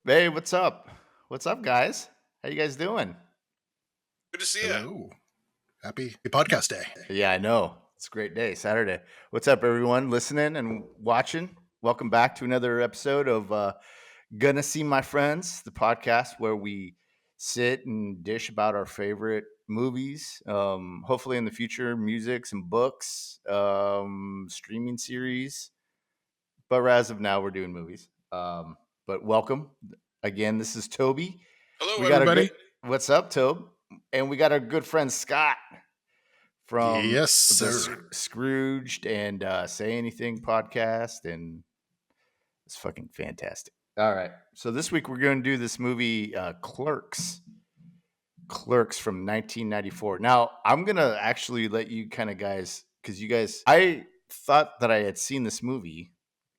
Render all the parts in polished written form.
Hey, what's up? What's up, guys? How you guys doing? Good to see you. Hello. Happy podcast day. Yeah, I know. It's a great day, Saturday. What's up, everyone listening and watching? Welcome back to another episode of Gonna See My Friends, the podcast where we sit and dish about our favorite movies. Hopefully, in the future, music, some books, streaming series. But as of now, we're doing movies. But welcome again. This is Toby. Hello, We got a everybody. good. What's up, Tobe? And we got our good friend Scott from Yes, the sir. Scrooged and Say Anything podcast, and it's fucking fantastic. All right, so this week we're going to do this movie, Clerks. Clerks from 1994. Now I'm gonna actually let you kind of guys, because you guys, I thought that I had seen this movie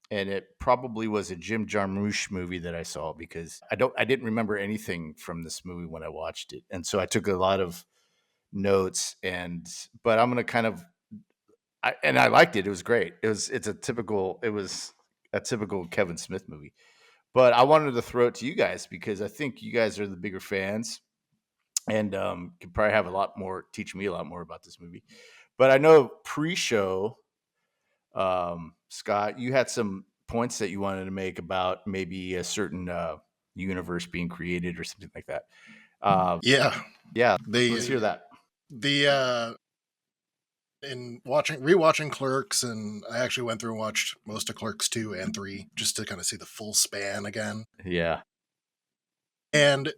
and it probably was a Jim Jarmusch movie that I saw because I didn't remember anything from this movie when I watched it, and so I took a lot of notes. But I'm gonna kind of, and I liked it. It was great. It was a typical Kevin Smith movie. But I wanted to throw it to you guys because I think you guys are the bigger fans and could probably have a lot more, teach me a lot more about this movie. But I know pre-show, Scott, you had some points that you wanted to make about maybe a certain universe being created or something like that. Yeah. Yeah, let's The hear that. the in rewatching Clerks, and I actually went through and watched most of Clerks 2 and 3 just to kind of see the full span again. Yeah, And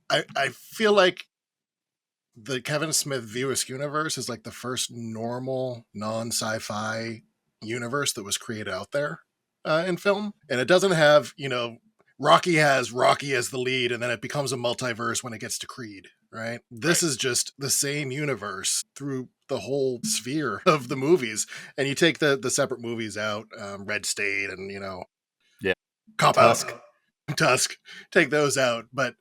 I feel like the Kevin Smith Viewers universe is like the first normal non-sci-fi universe that was created out there in film. And it doesn't have, Rocky has Rocky as the lead, and then it becomes a multiverse when it gets to Creed, right? This Right. is just the same universe through the whole sphere of the movies. And you take the separate movies out, Red State and, yeah. Cop Out, Tusk. Tusk, take those out. But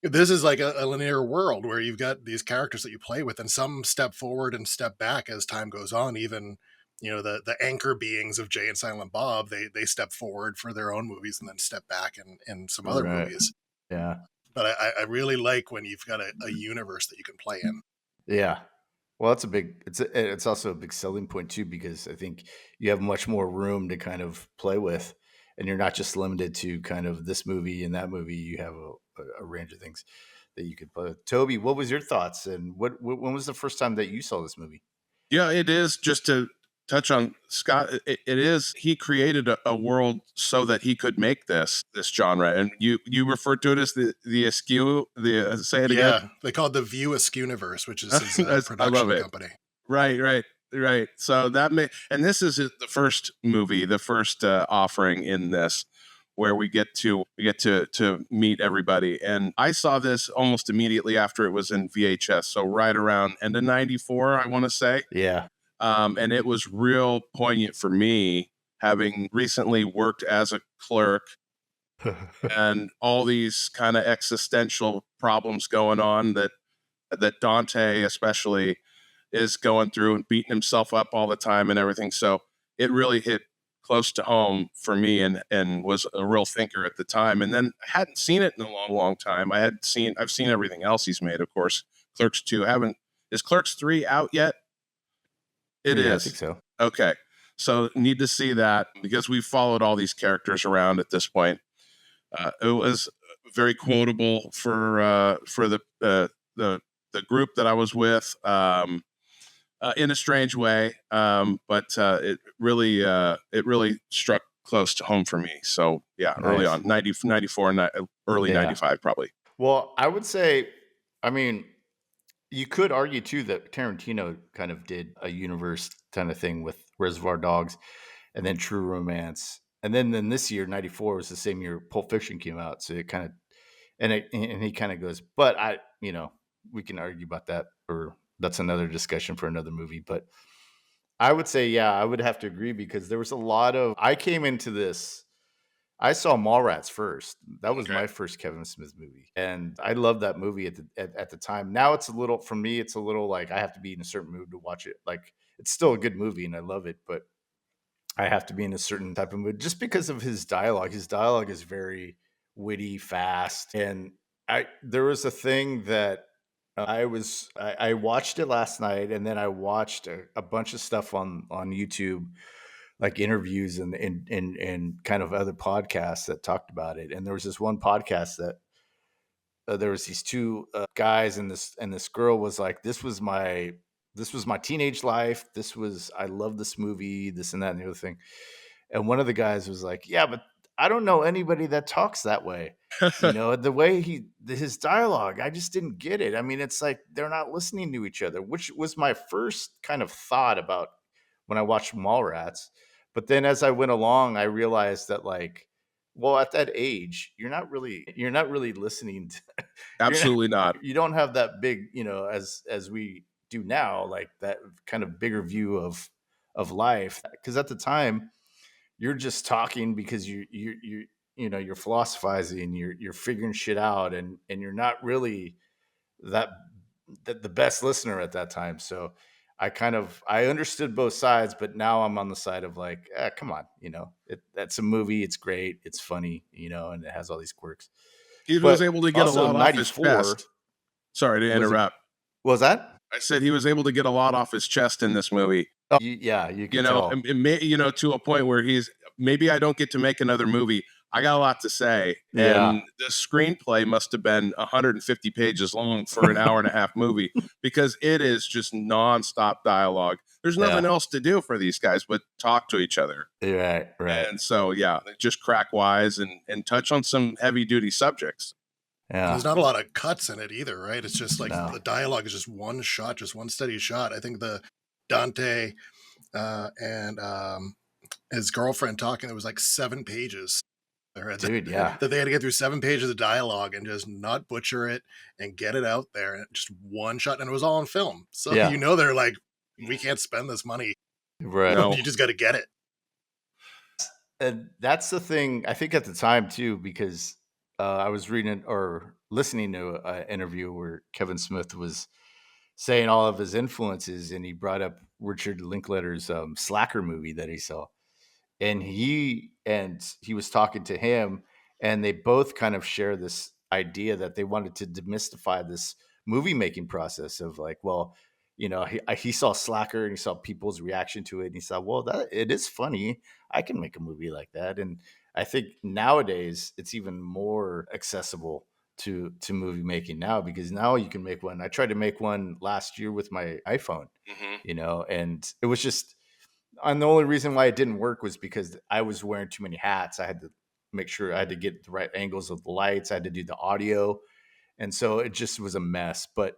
this is like a linear world where you've got these characters that you play with, and some step forward and step back as time goes on. Even the anchor beings of Jay and Silent Bob, they step forward for their own movies and then step back in some other Right. movies. Yeah. But I really like when you've got a universe that you can play in. Yeah. Well, it's also a big selling point too because I think you have much more room to kind of play with, and you're not just limited to kind of this movie and that movie. You have a range of things that you could play with. Toby, what was your thoughts, and when was the first time that you saw this movie? Yeah, it is. Just to touch on Scott, it is. He created a world so that he could make this genre, and you referred to it as the askew. Say it again. Yeah, they call it the View Askew universe, which is his I love production it. company. Right. So and this is the first movie, the first offering in this, where we get to meet everybody. And I saw this almost immediately after it was in VHS, so right around end of '94, I want to say. Yeah. And it was real poignant for me, having recently worked as a clerk and all these kind of existential problems going on that Dante especially is going through and beating himself up all the time and everything. So it really hit close to home for me, and was a real thinker at the time. And then I hadn't seen it in a long time. I've seen everything else he's made, of course. Clerks 2 haven't. Is Clerks 3 out yet? It Yeah, I think is. so. Okay. So need to see that because we've followed all these characters around at this point. It was very quotable for the group that I was with, in a strange way, but it really struck close to home for me. So yeah, early Nice. on, 94, early Yeah. 95 probably. Well, I would say, I mean, you could argue too that Tarantino kind of did a universe kind of thing with Reservoir Dogs and then True Romance. And then this year, 94 was the same year Pulp Fiction came out. So it kind of, and he kind of goes, but we can argue about that, or that's another discussion for another movie. But I would say, yeah, I would have to agree because there was a lot of, I came into this, I saw Mallrats first. That was Okay. my first Kevin Smith movie, and I loved that movie at the time. Now it's a little, for me, it's a little like I have to be in a certain mood to watch it. Like it's still a good movie and I love it, but I have to be in a certain type of mood just because of his dialogue. His dialogue is very witty, fast. And there was a thing that I watched it last night, and then I watched a bunch of stuff on YouTube, like interviews and kind of other podcasts that talked about it. And there was this one podcast that there was these two guys, and this girl was like, this was my teenage life. I love this movie, this and that and the other thing. And one of the guys was like, yeah, but I don't know anybody that talks that way. The way his dialogue, I just didn't get it. I mean, it's like they're not listening to each other, which was my first kind of thought about when I watched Mallrats. But then as I went along, I realized that, like, well, at that age, you're not really listening to, Absolutely not. you don't have that big, as we do now, like that kind of bigger view of life. Because at the time, you're just talking because you're philosophizing, you're figuring shit out, and you're not really that the best listener at that time. So I understood both sides, but now I'm on the side of like, come on, that's a movie, it's great, it's funny, and it has all these quirks. He was But able to get a also lot off his 94 chest. Sorry to interrupt. what was that? I said he was able to get a lot off his chest in this movie. Oh, yeah, you can tell. To a point where maybe I don't get to make another movie. I got a lot to say. Yeah. And the screenplay must have been 150 pages long for an hour and a half movie, because it is just nonstop dialogue. There's nothing else to do for these guys but talk to each other. Right. And so, yeah, just crack wise and touch on some heavy duty subjects. Yeah. There's not a lot of cuts in it either, right? It's just like No. the dialogue is just one shot, just one steady shot. I think the Dante and his girlfriend talking, it was like 7 pages. Dude, yeah. That they had to get through 7 pages of dialogue and just not butcher it and get it out there, and just one shot, and it was all on film. So they're like, we can't spend this money. Right. No. You just got to get it. And that's the thing, I think, at the time too, because I was reading or listening to an interview where Kevin Smith was saying all of his influences, and he brought up Richard Linklater's Slacker movie that he saw, and he was talking to him, and they both kind of share this idea that they wanted to demystify this movie making process of like, well, he saw Slacker and he saw people's reaction to it, and he said, well, that it is funny, I can make a movie like that. And I think nowadays it's even more accessible to movie making now, because now you can make one. I tried to make one last year with my iPhone, and it was just, and the only reason why it didn't work was because I was wearing too many hats. I had to make sure I had to get the right angles of the lights. I had to do the audio. And so it just was a mess. But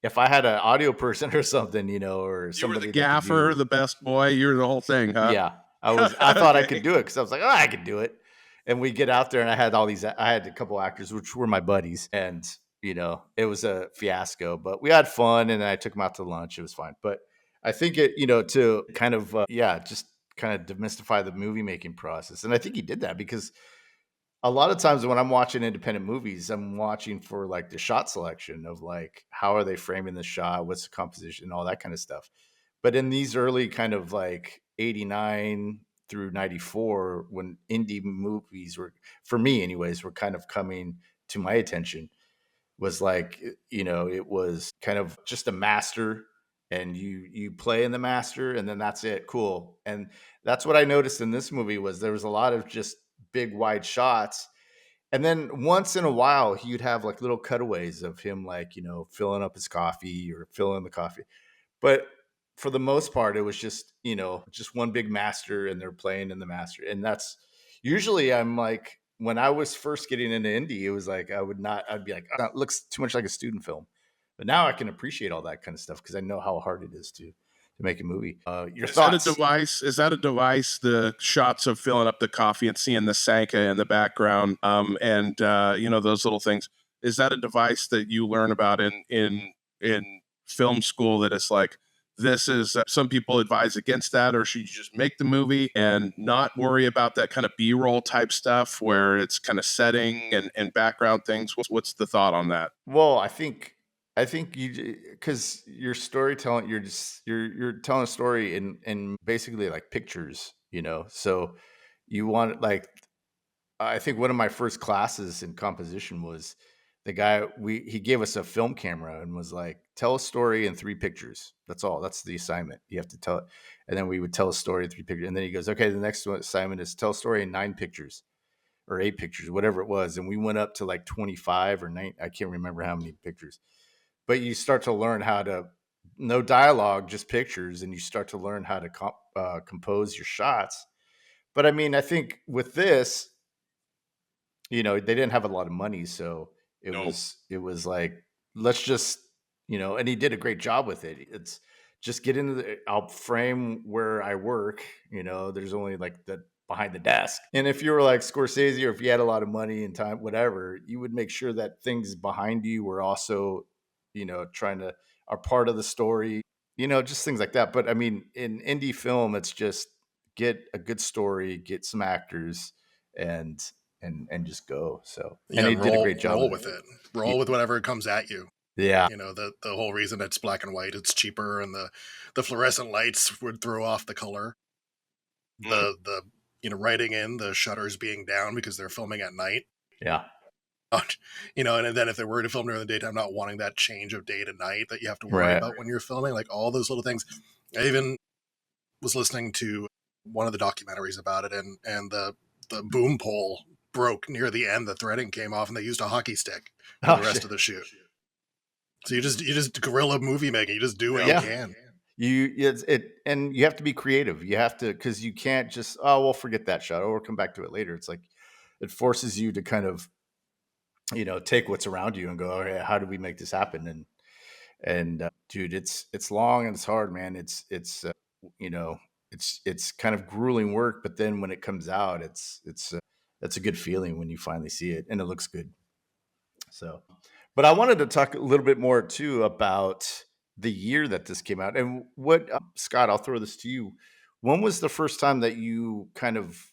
if I had an audio person or something, or somebody, you were the gaffer, the best boy, you're the whole thing, huh? Yeah, I thought I could do it, because I was like, oh, I could do it. And we get out there, and I had a couple actors, which were my buddies, and it was a fiasco, but we had fun, and I took them out to lunch. It was fine. But I think it, to kind of, just kind of demystify the movie making process. And I think he did that, because a lot of times when I'm watching independent movies, I'm watching for like the shot selection of like, how are they framing the shot? What's the composition? All that kind of stuff. But in these early kind of like 89 through 94, when indie movies were, for me anyways, were kind of coming to my attention, was like, it was kind of just a master, and you play in the master, and then that's it. Cool. And that's what I noticed in this movie, was there was a lot of just big wide shots. And then once in a while, he'd have like little cutaways of him, like, filling up his coffee or filling the coffee. But for the most part, it was just, just one big master, and they're playing in the master. And that's usually, I'm like, when I was first getting into indie, it was like, I'd be like, oh, it looks too much like a student film. But now I can appreciate all that kind of stuff, because I know how hard it is to make a movie. Your thoughts? Is that a device? The shots of filling up the coffee and seeing the Sanka in the background, and those little things. Is that a device that you learn about in film school? That it's like, this is some people advise against that, or should you just make the movie and not worry about that kind of B-roll type stuff where it's kind of setting and background things? What's the thought on that? Well, I think you, because you're storytelling, you're telling a story in basically like pictures, so you want, like, I think one of my first classes in composition was the guy he gave us a film camera and was like, tell a story in 3 pictures. That's all. That's the assignment. You have to tell it. And then we would tell a story in 3 pictures. And then he goes, okay, the next assignment is tell a story in 9 pictures or 8 pictures, whatever it was. And we went up to like 25 or 9. I can't remember how many pictures. But you start to learn how to, no dialogue, just pictures. And you start to learn how to compose your shots. But I mean, I think with this, they didn't have a lot of money, so No. it was like, let's just, and he did a great job with it. It's just get into I'll frame where I work. There's only like the behind the desk, and if you were like Scorsese, or if you had a lot of money and time, whatever, you would make sure that things behind you were also, trying to are part of the story. Just things like that. But I mean, in indie film, it's just get a good story, get some actors, and just go. So, and Yeah, he and did a great job roll with with it. it. Roll with whatever comes at you. Yeah, The whole reason it's black and white, it's cheaper, and the fluorescent lights would throw off the color. The writing in the shutters being down because they're filming at night. yeah, And then if they were to film during the daytime, not wanting that change of day to night that you have to worry right. about when you're filming, like all those little things. I even was listening to one of the documentaries about it, and the boom pole broke near the end. The threading came off, and they used a hockey stick for the rest of the shoot. So you just guerrilla movie making. You just do what you can. And you have to be creative. You have to, because you can't just, oh, we'll forget that shot, or we'll come back to it later. It's like it forces you to kind of, take what's around you and go, okay, how do we make this happen? And dude, it's long and it's hard, man. You know, it's kind of grueling work, but then when it comes out, that's a good feeling when you finally see it and it looks good. So, but I wanted to talk a little bit more too about the year that this came out and what, Scott, I'll throw this to you. When was the first time that you kind of,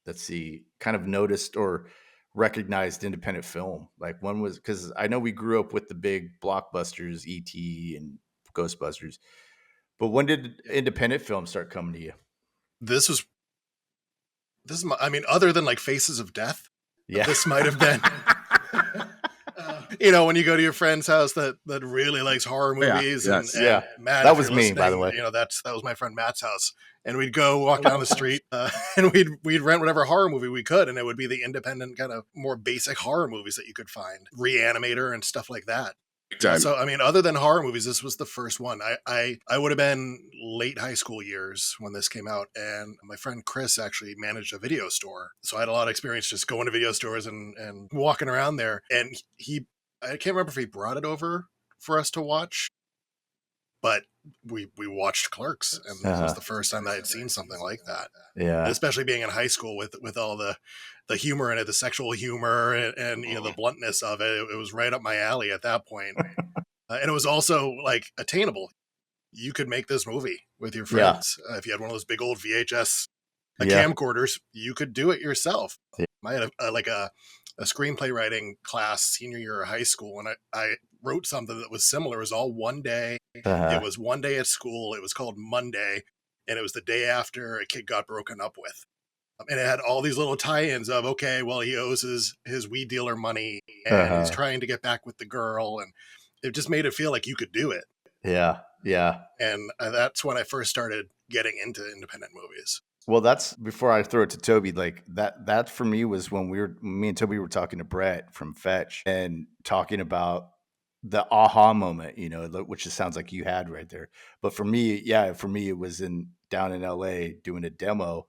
let's see, kind of noticed or recognized independent film? Like when was, because I know we grew up with the big blockbusters, E.T. and Ghostbusters, but when did independent film start coming to you? This is I mean, other than like Faces of Death, Yeah. this might have been. When you go to your friend's house that really likes horror movies, yes. and Matt, That was me, by the way. that was my friend Matt's house, and we'd go walk down the street, and we'd rent whatever horror movie we could, and it would be the independent kind of more basic horror movies that you could find, Reanimator and stuff like that. So I mean, other than horror movies, this was the first one. I would have been late high school years when this came out, and my friend Chris actually managed a video store, so I had a lot of experience just going to video stores and walking around there. And I can't remember if he brought it over for us to watch, but we watched Clerks, and this was the first time I had seen something like that. Yeah, and especially being in high school with all the humor in it, the sexual humor, and the bluntness of it. It was right up my alley at that point. And it was also like attainable. You could make this movie with your friends. If you had one of those big old VHS camcorders, you could do it yourself. I had a screenplay writing class senior year of high school, and I wrote something that was similar. It was all one day. It was one day at school. It was called Monday, and it was the day after a kid got broken up with. And it had all these little tie-ins of, okay, well, he owes his weed dealer money, and he's trying to get back with the girl, and it just made it feel like you could do it. Yeah. And that's when I first started getting into independent movies. Well, that's before I throw it to Toby. Like that for me was when me and Toby were talking to Brett from Fetch and talking about the aha moment, which it sounds like you had right there. But for me, it was down in LA doing a demo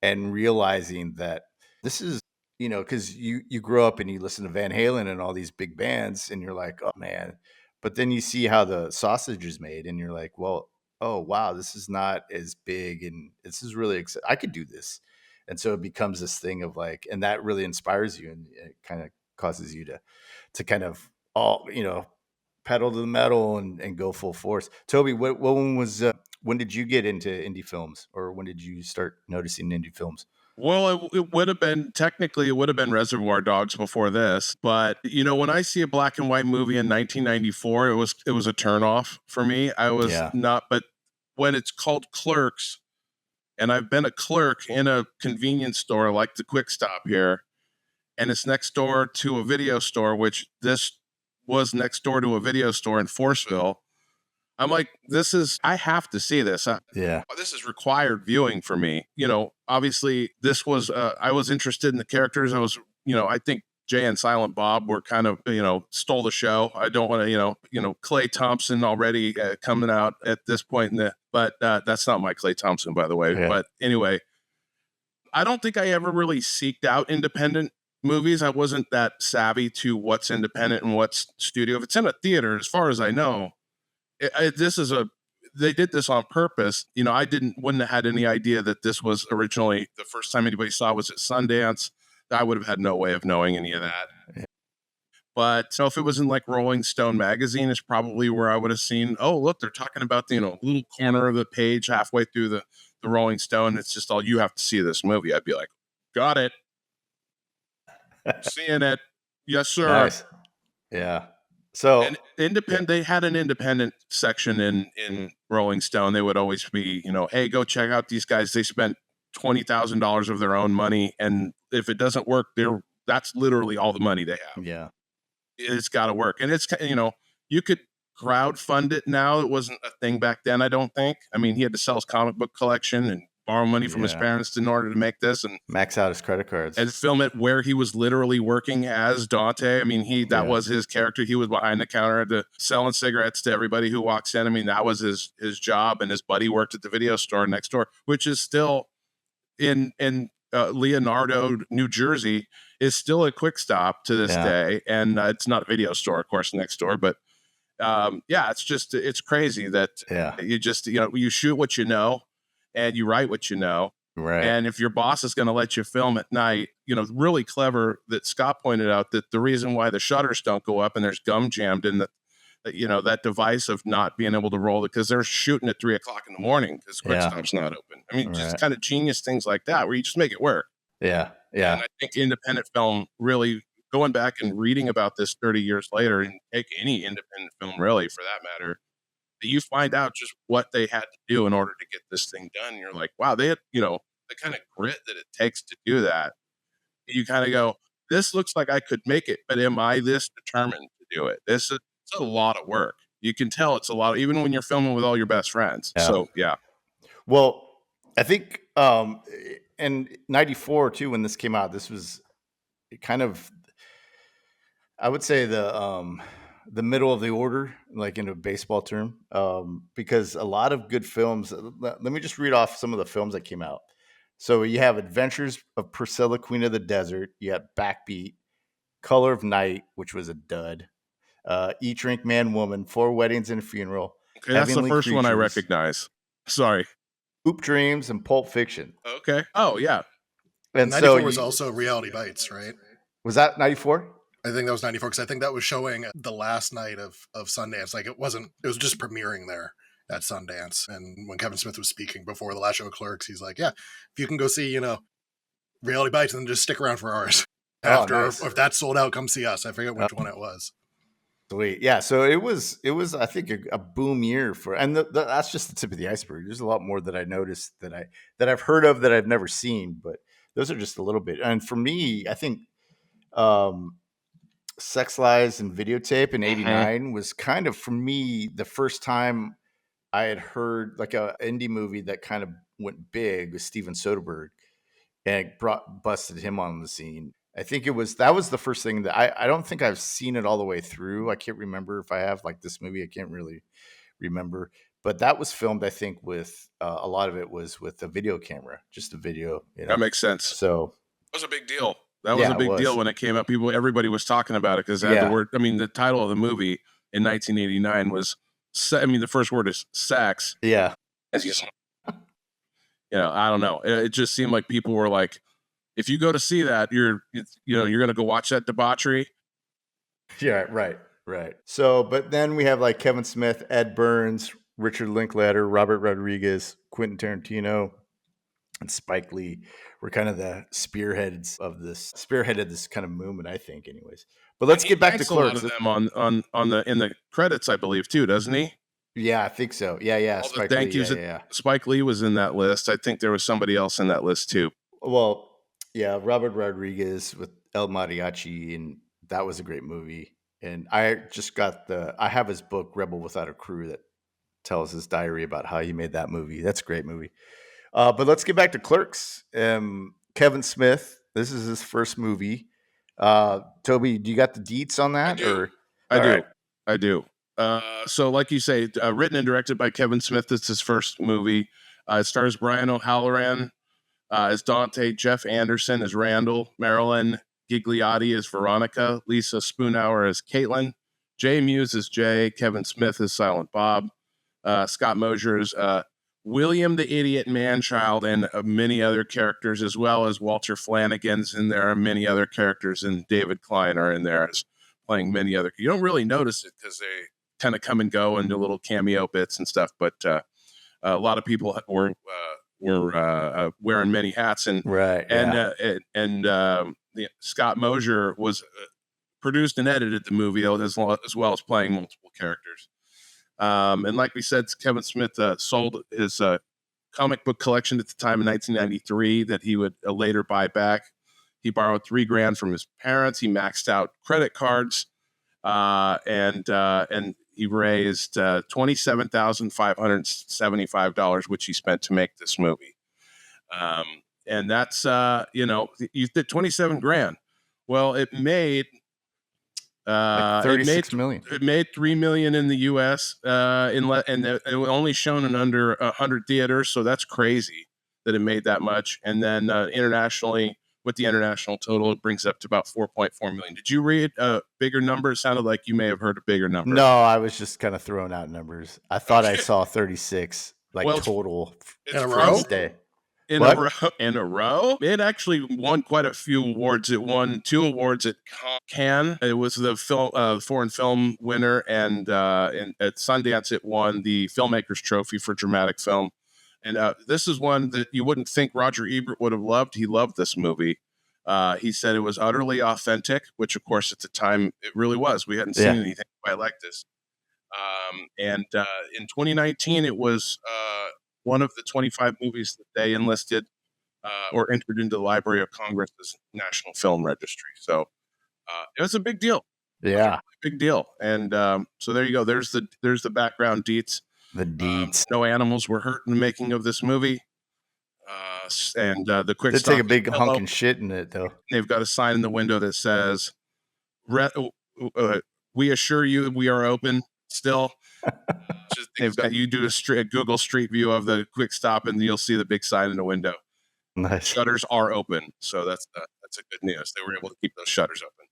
and realizing that this is, because you grow up and you listen to Van Halen and all these big bands and you're like, oh man. But then you see how the sausage is made and you're like, well, oh wow, this is not as big and this is really I could do this. And so it becomes this thing of like, and that really inspires you and it kind of causes you to kind of all, pedal to the metal and go full force. Toby, when did you get into indie films, or when did you start noticing indie films? Well, it would have been Reservoir Dogs before this, but when I see a black and white movie in 1994, it was a turnoff for me. I was not, but when it's called Clerks, and I've been a clerk in a convenience store like the Quick Stop here, and it's next door to a video store, which this was next door to a video store in Forceville. I'm like, I have to see this. Yeah. This is required viewing for me. Obviously this was, I was interested in the characters. I think Jay and Silent Bob were kind of, stole the show. I don't want to, Clay Thompson already coming out at this point but that's not my Clay Thompson, by the way. Yeah. But anyway, I don't think I ever really seeked out independent movies. I wasn't that savvy to what's independent and what's studio. If it's in a theater, as far as I know, they did this on purpose. I wouldn't have had any idea that this was originally the first time anybody saw it was at Sundance. I would have had no way of knowing any of that. Yeah. But so if it was in like Rolling Stone magazine, it's probably where I would have seen, oh, look, they're talking about the, little corner of the page halfway through the Rolling Stone. It's just all, you have to see this movie. I'd be like, got it. Seeing it. Yes, sir. Nice. Yeah. So and they had an independent section in Rolling Stone. They would always be, hey, go check out these guys. They spent $20,000 of their own money, and if it doesn't work, that's literally all the money they have. Yeah, it's got to work, and it's you could crowdfund it now. It wasn't a thing back then, I don't think. I mean, he had to sell his comic book collection and borrow money from his parents in order to make this and max out his credit cards and film it where he was literally working as Dante. I mean, that was his character. He was behind the counter selling cigarettes to everybody who walks in. I mean, that was his job. And his buddy worked at the video store next door, which is still in Leonardo, New Jersey, is still a Quick Stop to this day. And it's not a video store, of course, next door, but it's crazy that you just, you shoot what you know and you write what you know. Right. And if your boss is going to let you film at night, really clever that Scott pointed out that the reason why the shutters don't go up and there's gum jammed in that device of not being able to roll it because they're shooting at 3 o'clock in the morning because Quick Stop's not open. I mean, just kind of genius things like that where you just make it work. Yeah. Yeah. And I think independent film really going back and reading about this 30 years later, and take any independent film really for that matter, that you find out just what they had to do in order to get this thing done. You're like, wow, they had, the kind of grit that it takes to do that. You kind of go, this looks like I could make it, but am I this determined to do it? It's a lot of work. You can tell it's a lot, even when you're filming with all your best friends. Yeah. So, yeah. Well, I think in 94 too, when this came out, this was kind of, I would say the middle of the order, like in a baseball term, because a lot of good films. Let me just read off some of the films that came out. So you have Adventures of Priscilla, Queen of the Desert. You have Backbeat, Color of Night, which was a dud. Eat, Drink, Man, Woman, 4 Weddings and a Funeral. Okay, that's the first one I recognize. Sorry. Hoop Dreams and Pulp Fiction. Okay. Oh, yeah. And 94 was also Reality Bites, right? Was that 94? I think that was 94 because I think that was showing the last night of Sundance. Like it was just premiering there at Sundance. And when Kevin Smith was speaking before the last show of Clerks, he's like, yeah, if you can go see, Reality Bites, then just stick around for ours. After, if that's sold out, come see us. I forget which one it was. Sweet. Yeah. So it was, I think, a boom year and that's just the tip of the iceberg. There's a lot more that I noticed that I've heard of that I've never seen, but those are just a little bit. And for me, I think, Sex Lies and Videotape in 89 was kind of, for me, the first time I had heard like a indie movie that kind of went big with Steven Soderbergh and busted him on the scene. I think that was the first thing that I don't think I've seen it all the way through. I can't remember if I have, like this movie. I can't really remember, but that was filmed, I think, with a lot of it was with a video camera, just a video. That makes sense. So it was a big deal. That was a big deal when it came up. Everybody was talking about it because it had the word. I mean, the title of the movie in 1989 was. The first word is sex. Yeah. I don't know. It just seemed like people were like, if you go to see that, you're going to go watch that debauchery. Yeah. Right. So, but then we have like Kevin Smith, Ed Burns, Richard Linklater, Robert Rodriguez, Quentin Tarantino, and Spike Lee were kind of the spearheaded this kind of movement, I think, anyways. But let's get back to Clerks. A lot of them in the credits, I believe, too, doesn't he? Yeah, I think so. Yeah. Spike Lee, Spike Lee was in that list. I think there was somebody else in that list too. Well, yeah, Robert Rodriguez El Mariachi, and that was a great movie. And I just got I have his book Rebel Without a Crew that tells his diary about how he made that movie. That's a great movie. But let's get back to Clerks. Kevin Smith. This is his first movie. Toby, do you got the deets on I that? do. Or I all do. right. I do. So, like you say, written and directed by Kevin Smith. It's his first movie. It stars Brian O'Halloran as Dante, Jeff Anderson as Randall, Marilyn Gigliotti as Veronica, Lisa Spoonhour as Caitlin, Jay Muse as Jay, Kevin Smith as Silent Bob, Scott Mosier as William the Idiot Manchild, and many other characters, as well as Walter Flanagan's in there, and many other characters, and David Klein are in there as playing many other. You don't really notice it because they kind of come and go and do little cameo bits and stuff, but a lot of people were wearing many hats, and Right. Scott Mosier was produced and edited the movie as well as playing multiple characters. And like we said, Kevin Smith sold his comic book collection at the time in 1993 that he would later buy back. He borrowed $3,000 from his parents. He maxed out credit cards, and he raised $27,575, which he spent to make this movie. And that's you did $27,000. Well, it made like 36 million. It made $3 million in the U.S. And it was only shown in under 100 theaters, so that's crazy that it made that much. And then internationally, with the international total, it brings up to about 4.4 million. Did you read a bigger number? It sounded like you may have heard a bigger number. No, I was just kind of throwing out numbers. I thought I saw 36 total in a row. Day. In a row. It actually won quite a few awards. It won 2 awards at Cannes. It was the foreign film winner, and at Sundance it won the Filmmakers Trophy for dramatic film. And this is one that you wouldn't think Roger Ebert would have loved. He loved this movie. He said it was utterly authentic, which of course at the time it really was. We hadn't seen anything quite like this. And in 2019, it was one of the 25 movies that they enlisted or entered into the Library of Congress's National Film Registry. So it was a big deal. Yeah, big deal. And so there you go. There's the background deets. The deets. No animals were hurt in the making of this movie. And the quick stop. They take a big hunk and shit in it, though. They've got a sign in the window that says, "We assure you, we are open still." They've got you do a Google Street View of the quick stop, and you'll see the big sign in the window. Nice. Shutters are open, so that's a good news. They were able to keep those shutters open.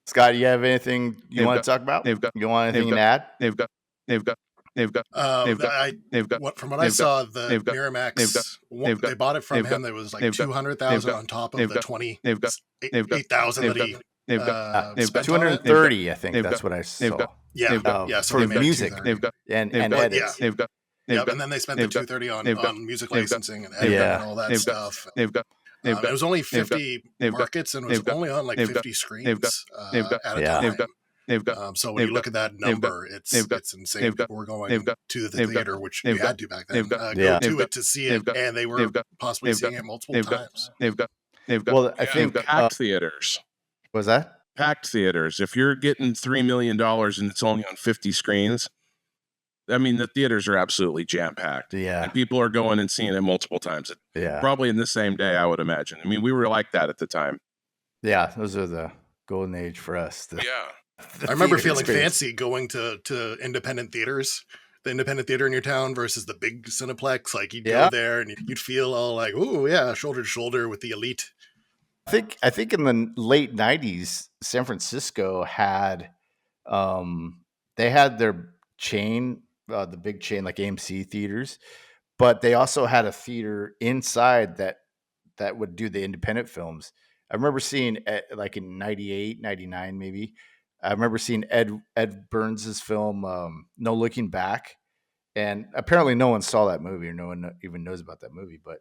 Scott, you have anything you want to talk about? You want anything to add? They've got. From what I saw, the Miramax, they bought it from him. There was like 200,000 on top of the 28,000 that he. 230, I think that's what I saw. For music and edits. And then they spent the 230 on music licensing and editing and all that stuff. It was only 50 markets and it was only on like 50 screens at a time. So when you look at that number, it's insane. People were going to the theater, which we had to back then, go to it to see it, and they were possibly seeing it multiple times. I think packed theaters. Was that? Packed theaters. If you're getting $3 million and it's only on 50 screens, I mean, the theaters are absolutely jam-packed. Yeah. And people are going and seeing it multiple times. Probably in the same day, I would imagine. I mean, we were like that at the time. Yeah, those are the golden age for us. I remember feeling fancy going to independent theaters. The independent theater in your town versus the big Cineplex. Like you'd go there and you'd feel all like, oh yeah, shoulder to shoulder with the elite. I think in the late 90s, San Francisco had they had their chain, the big chain like AMC theaters, but they also had a theater inside that would do the independent films. I remember seeing like in 98, 99 maybe. I remember seeing Ed Burns' film No Looking Back, and apparently no one saw that movie or no one even knows about that movie, but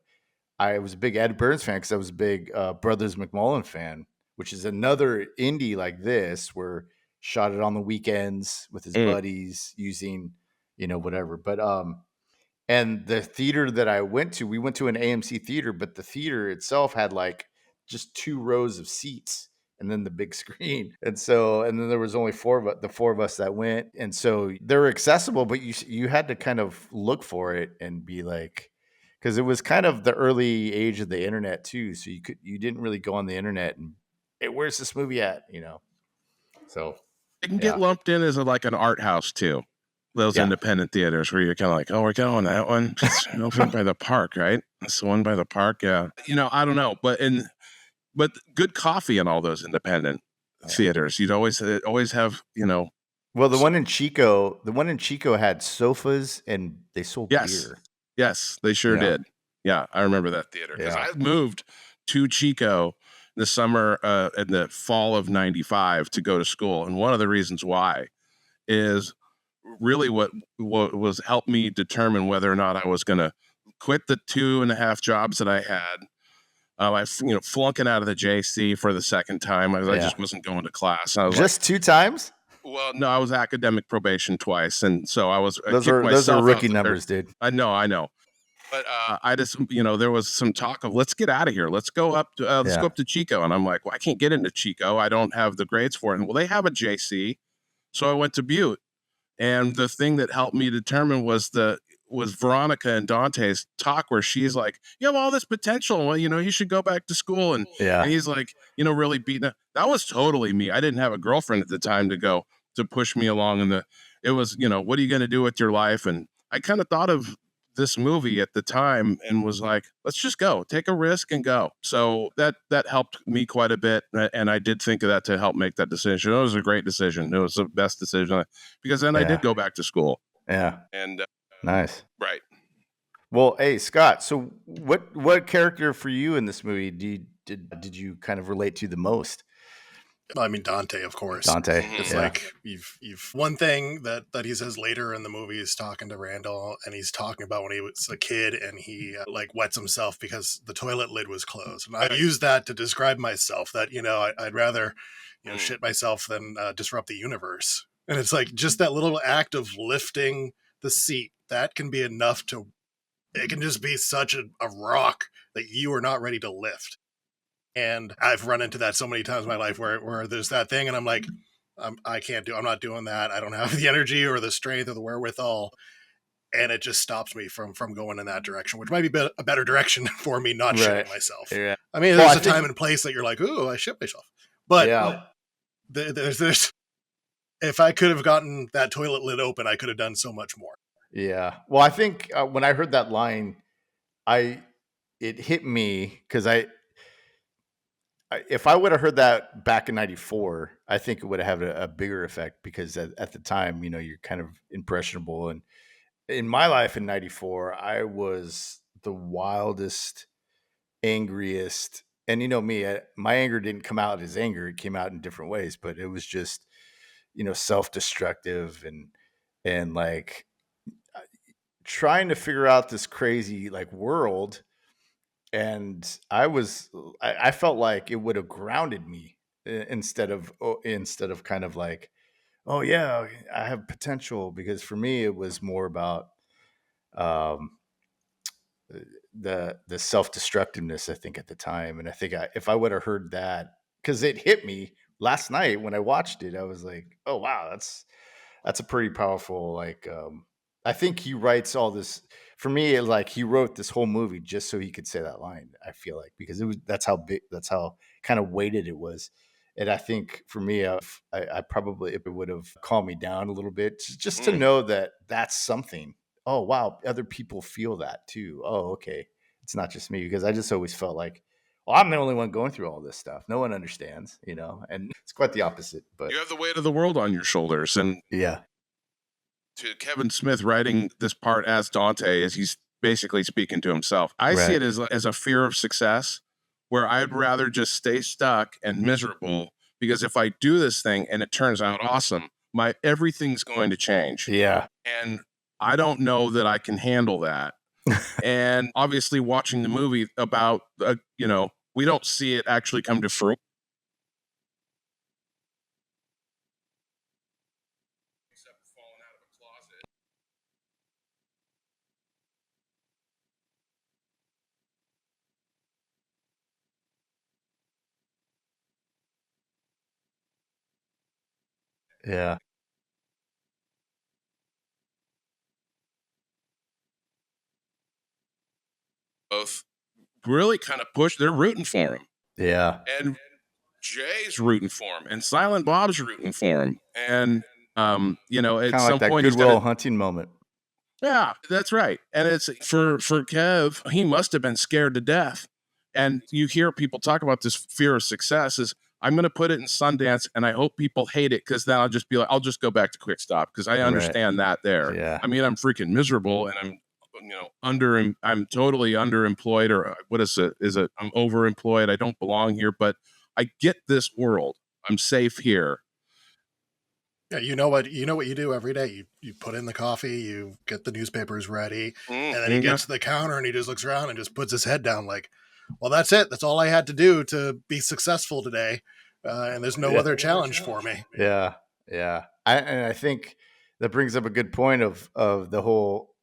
I was a big Ed Burns fan because I was a big Brothers McMullen fan, which is another indie like this where shot it on the weekends with his buddies using, whatever. But and the theater that I went to, we went to an AMC theater, but the theater itself had like just 2 rows of seats and then the big screen. And then there was only the four of us that went. And so they were accessible, but you had to kind of look for it and be like, because it was kind of the early age of the internet too. So you didn't really go on the internet and, hey, where's this movie at? So It can get lumped in as like an art house too. Those independent theaters where you're kind of like, oh, we're going that one. It's open by the park, right? That's the one by the park. Yeah. I don't know, but good coffee in all those independent theaters. You'd always have, Well, the one in Chico had sofas and they sold beer. Yes, they sure did. Yeah, I remember that theater because I moved to Chico the summer in the fall of '95 to go to school, and one of the reasons why is really what was helped me determine whether or not I was going to quit the 2.5 jobs that I had. I flunking out of the JC for the second time. I just wasn't going to class. I was just 2 times. Well, no, I was academic probation twice, and so I was. Those are rookie numbers, dude. I know. But I just, there was some talk of let's get out of here. Let's go up to go up to Chico, and I'm like, well, I can't get into Chico. I don't have the grades for it. And well, they have a JC, so I went to Butte. And the thing that helped me determine was Veronica and Dante's talk, where she's like, you have all this potential. Well, you should go back to school. And he's like, really beating it. That was totally me. I didn't have a girlfriend at the time to push me along. It was, what are you going to do with your life? And I kind of thought of this movie at the time and was like, let's just go, take a risk and go. So that helped me quite a bit. And I did think of that to help make that decision. It was a great decision. It was the best decision because then I did go back to school. Yeah. And nice. Right. Well, hey, Scott, so what character for you in this movie did you kind of relate to the most? I mean, Dante, of course. Dante. It's like you've one thing that he says later in the movie is talking to Randall, and he's talking about when he was a kid and he like wets himself because the toilet lid was closed. And I use that to describe myself that, I'd rather, shit myself than disrupt the universe. And it's like just that little act of lifting the seat, that can be enough it can just be such a rock that you are not ready to lift. And I've run into that so many times in my life where there's that thing and I'm like, I'm not doing that. I don't have the energy or the strength or the wherewithal. And it just stops me from going in that direction, which might be a better direction for me not shitting myself. Yeah. I mean, there's a time and place that you're like, ooh, I shit myself. But there's if I could have gotten that toilet lid open, I could have done so much more. Yeah. Well, I think when I heard that line, it hit me because if I would have heard that back in '94, I think it would have had a bigger effect because at the time, you're kind of impressionable. And in my life in '94, I was the wildest, angriest. And me, my anger didn't come out as anger. It came out in different ways, but it was just, self-destructive and like trying to figure out this crazy like world. And I felt like it would have grounded me instead of kind of like, oh yeah, I have potential. Because for me, it was more about um, the self-destructiveness, I think, at the time. And I think if I would have heard that, because it hit me last night when I watched it, I was like, oh wow, that's a pretty powerful, like, I think he writes all this for me. Like he wrote this whole movie just so he could say that line. I feel like, because that's how kind of weighted it was. And I think for me, I probably, it would have calmed me down a little bit just to know that that's something. Oh, wow. Other people feel that too. Oh, okay. It's not just me, because I just always felt like, well, I'm the only one going through all this stuff. No one understands, and it's quite the opposite. But you have the weight of the world on your shoulders. And yeah. To Kevin Smith writing this part as Dante, as he's basically speaking to himself, I see it as a fear of success, where I'd rather just stay stuck and miserable, because if I do this thing and it turns out awesome, everything's going to change. Yeah. And I don't know that I can handle that. And obviously watching the movie about, we don't see it actually come to fruition. Yeah. Both really kind of push. They're rooting for him, Yeah. and Jay's rooting for him, and Silent Bob's rooting for him, and you know, at Kind of some like that point he's Goodwill got Hunting moment. yeah, that's right. And it's for Kev, he must have been scared to death. And you hear people talk about this fear of success is I'm going to put it in Sundance and I hope people hate it because then I'll just be like, I'll just go back to Quick Stop because I understand that there. Yeah. I mean, I'm freaking miserable and I'm, you know, I'm totally underemployed or what is it? I'm overemployed. I don't belong here, but I get this world. I'm safe here. Yeah, you know what you do every day. You put in the coffee, you get the newspapers ready, and then he gets to the counter and he just looks around and just puts his head down like, well, that's it. That's all I had to do to be successful today. And there's no other challenge for me. Yeah. Yeah. I think that brings up a good point of the whole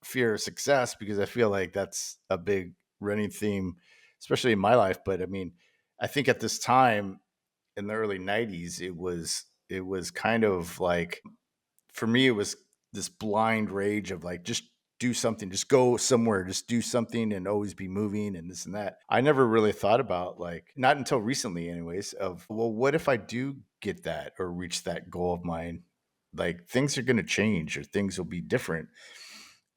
fear of success, because I feel like that's a big running theme, especially in my life. But I mean, I think at this time in the early 90s, it was kind of like, for me, it was this blind rage of like, just do something, just go somewhere, just do something and always be moving and this and that. I never really thought about, like, not until recently anyways, of, well, what if I do get that or reach that goal of mine? Like, things are going to change or things will be different.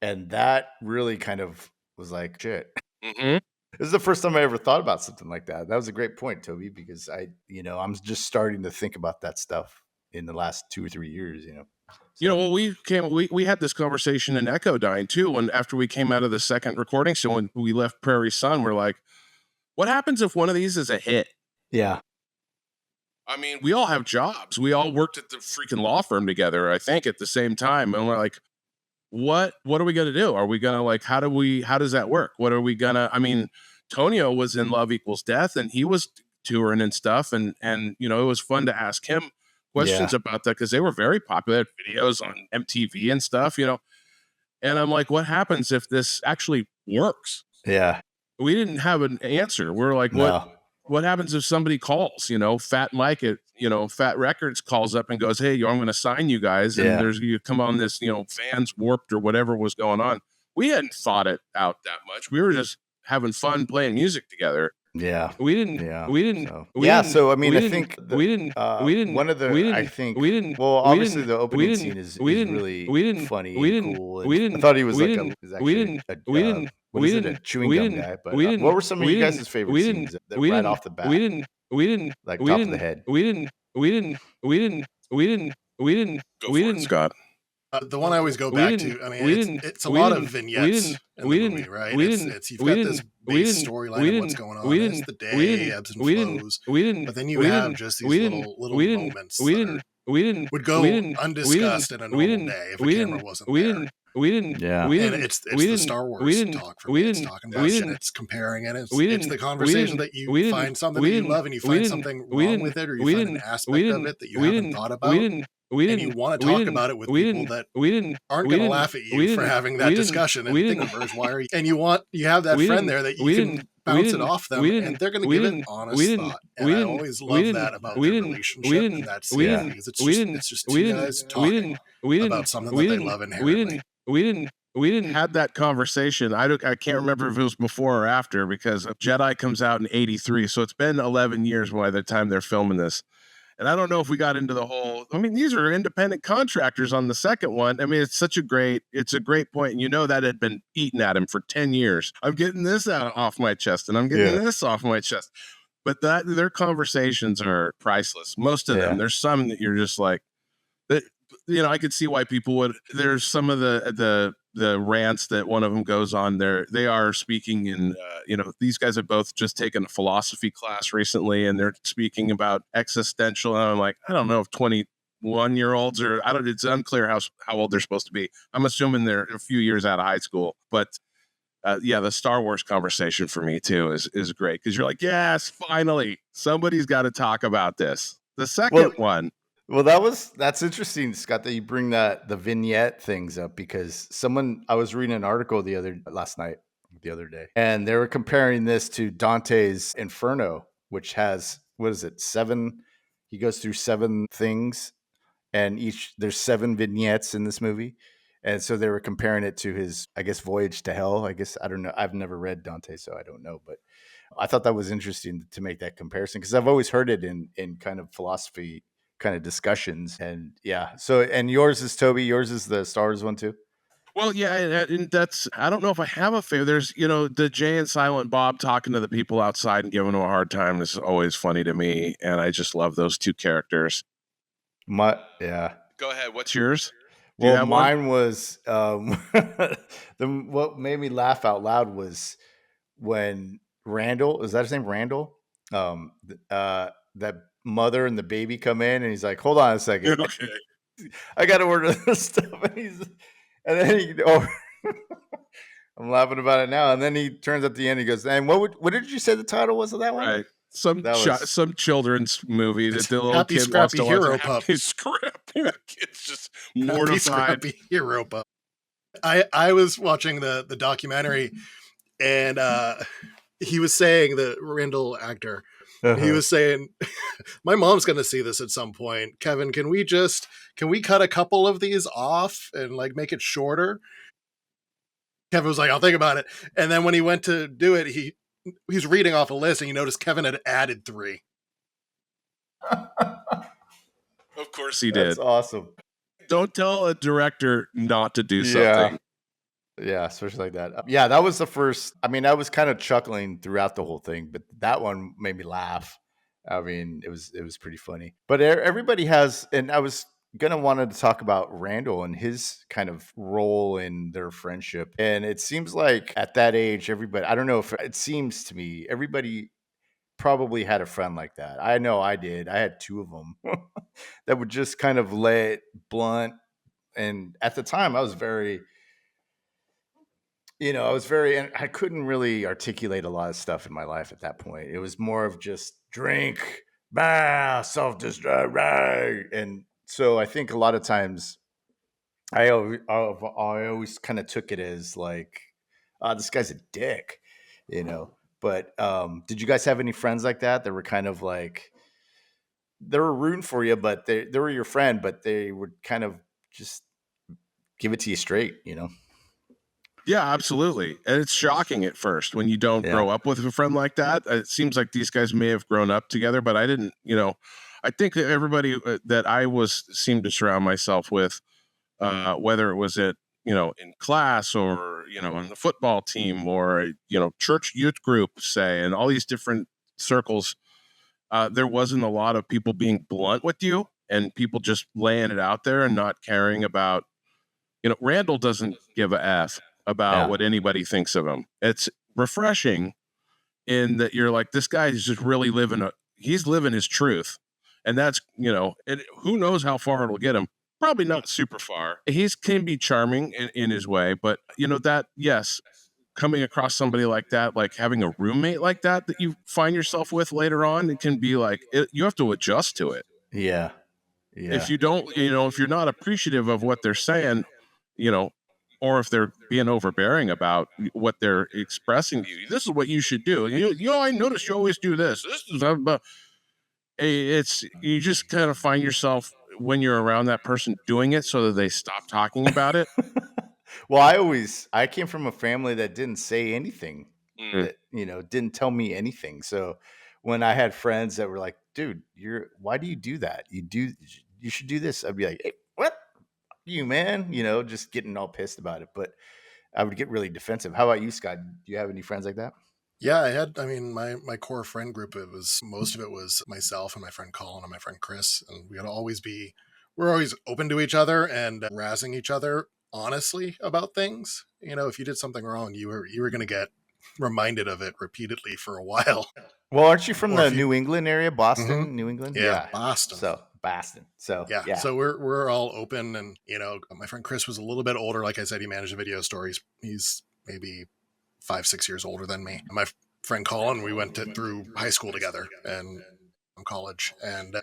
And that really kind of was like, shit. Mm-hmm. This is the first time I ever thought about something like that. That was a great point, Toby, because I'm just starting to think about that stuff in the last 2 or 3 years, So. You know, well, we had this conversation in Echo Dine too, and after we came out of the second recording show and we left Prairie Sun, we're like, what happens if one of these is a hit? Yeah. I mean, we all have jobs. We all worked at the freaking law firm together, I think, at the same time. And we're like, what are we gonna do? Are we gonna, like, how does that work? What are we gonna, I mean, Tonio was in Love Equals Death and he was touring and stuff. And you know, it was fun to ask him questions about that because they were very popular videos on MTV and stuff, And I'm like, what happens if this actually works? Yeah. We didn't have an answer. We're like, what happens if somebody calls, Fat Mike at, Fat Records calls up and goes, hey, I'm going to sign you guys. And you come on this, Fans Warped or whatever was going on. We hadn't thought it out that much. We were just having fun playing music together. Yeah. We didn't. So I mean, I think one of the, I think, well, obviously the opening scene is really funny and cool. And I thought he was like what is it, a chewing gum guy? But what were some of you guys' favorite scenes right off the bat? Like top of the head. Go for it, Scott. The one I always go back to, I mean, it's a lot of vignettes in the movie, right? It's you've got this base storyline of what's going on. It's the day, ebbs and flows. But then you have just these little moments that would go undiscussed in a normal day if a camera wasn't there. Yeah. And it's the Star Wars talk for me. It's talking about shit, it's comparing it. It's the conversation that you find something that you love and you find something wrong with it, or you find an aspect of it that you haven't thought about. And you want to talk about it with people that aren't going to laugh at you for having that discussion and thinking, why are you? And you have that friend there that you can bounce it off them, and they're going to give it honest thought. And I always love that about their relationship in that scene, because it's just two guys talking about something that they love inherently. We didn't have that conversation. I can't remember if it was before or after, because Jedi comes out in 83, so it's been 11 years by the time they're filming this. And I don't know if we got into the whole, I mean, these are independent contractors on the second one. I mean, it's a great point. And that had been eating at him for 10 years. I'm getting this off my chest and I'm getting this off my chest. But their conversations are priceless. Most of them. There's some that you're just like, that, I could see why people would. There's some of the rants that one of them goes on there. They are speaking in, these guys have both just taken a philosophy class recently, and they're speaking about existential. And I'm like, I don't know if 21-year-olds or it's unclear how old they're supposed to be. I'm assuming they're a few years out of high school, but the Star Wars conversation for me too is great. Cause you're like, yes, finally somebody's got to talk about this. The second one. Well, that's interesting, Scott, that you bring the vignette things up, because I was reading an article the other day, and they were comparing this to Dante's Inferno, which has, what is it, 7? He goes through 7 things and there's 7 vignettes in this movie. And so they were comparing it to his, I guess, voyage to hell. I guess, I don't know. I've never read Dante, so I don't know. But I thought that was interesting to make that comparison, because I've always heard it in kind of philosophy kind of discussions. And yeah, so, and yours is Toby. Yours is the Star Wars one too. Well, yeah, and that's, I don't know if I have a favorite. There's, the Jay and Silent Bob talking to the people outside and giving them a hard time is always funny to me, and I just love those two characters. Yeah. Go ahead. What's yours? Well, mine was what made me laugh out loud was when Randall, is that his name, Randall? That mother and the baby come in, and he's like, "Hold on a second, Okay. I got to order this stuff." And then I'm laughing about it now. And then he turns at the end, he goes, "And what did you say the title was of that one?" Right. Some children's movie that the little Happy kid wants Scrappy to Hero watch. Pup. Happy Scrappy. That kid's just Happy mortified. Scrappy Hero Pup. I was watching the documentary, and he was saying, the Randall actor, he was saying, "My mom's going to see this at some point. Kevin, can we cut a couple of these off and like make it shorter?" Kevin was like, "I'll think about it." And then when he went to do it, he's reading off a list, and he noticed Kevin had added 3. Of course he did. That's awesome. Don't tell a director not to do something. Yeah, especially like that. Yeah, that was the first. I mean, I was kind of chuckling throughout the whole thing, but that one made me laugh. I mean, it was pretty funny. But everybody has, and I was wanted to talk about Randall and his kind of role in their friendship. And it seems like at that age, everybody, I don't know if it seems to me, everybody probably had a friend like that. I know I did. I had 2 of them that would just kind of lay it blunt. And at the time, I was very, and I couldn't really articulate a lot of stuff in my life at that point. It was more of just drink, self-destruct, right? And so I think a lot of times I always kind of took it as like, this guy's a dick, you know. But did you guys have any friends like that were kind of like, they were rooting for you, but they were your friend, but they would kind of just give it to you straight, you know? Yeah, absolutely. And it's shocking at first when you don't grow up with a friend like that. It seems like these guys may have grown up together, but I didn't, I think that everybody that I seemed to surround myself with, whether it was in class or, on the football team or, church youth group, say, and all these different circles, there wasn't a lot of people being blunt with you and people just laying it out there and not caring about, Randall doesn't give a F about what anybody thinks of him. It's refreshing in that you're like, this guy is just really he's living his truth. And that's, and who knows how far it'll get him. Probably not super far. He can be charming in his way, but yes, coming across somebody like that, like having a roommate like that you find yourself with later on, it can be like, you have to adjust to it. Yeah. If you don't, if you're not appreciative of what they're saying, or if they're being overbearing about what they're expressing to you, this is what you should do. I notice you always do this. This is you just kind of find yourself when you're around that person doing it so that they stop talking about it. Well, I came from a family that didn't say anything, that, didn't tell me anything. So when I had friends that were like, "Dude, why do you do that? You should do this." I'd be like, "Hey, what? You, man?" Just getting all pissed about it. But I would get really defensive. How about you, Scott? Do you have any friends like that? Yeah, my core friend group, most of it was myself and my friend Colin and my friend Chris. And we're always open to each other and razzing each other honestly about things. If you did something wrong, you were going to get reminded of it repeatedly for a while. Well, aren't you from the New England area, Boston, New England? Yeah, Boston. So Boston. So yeah. So we're all open, and my friend Chris was a little bit older. Like I said, he managed a video store. He's maybe 5-6 years older than me. My friend Colin, we went through high school together and college, and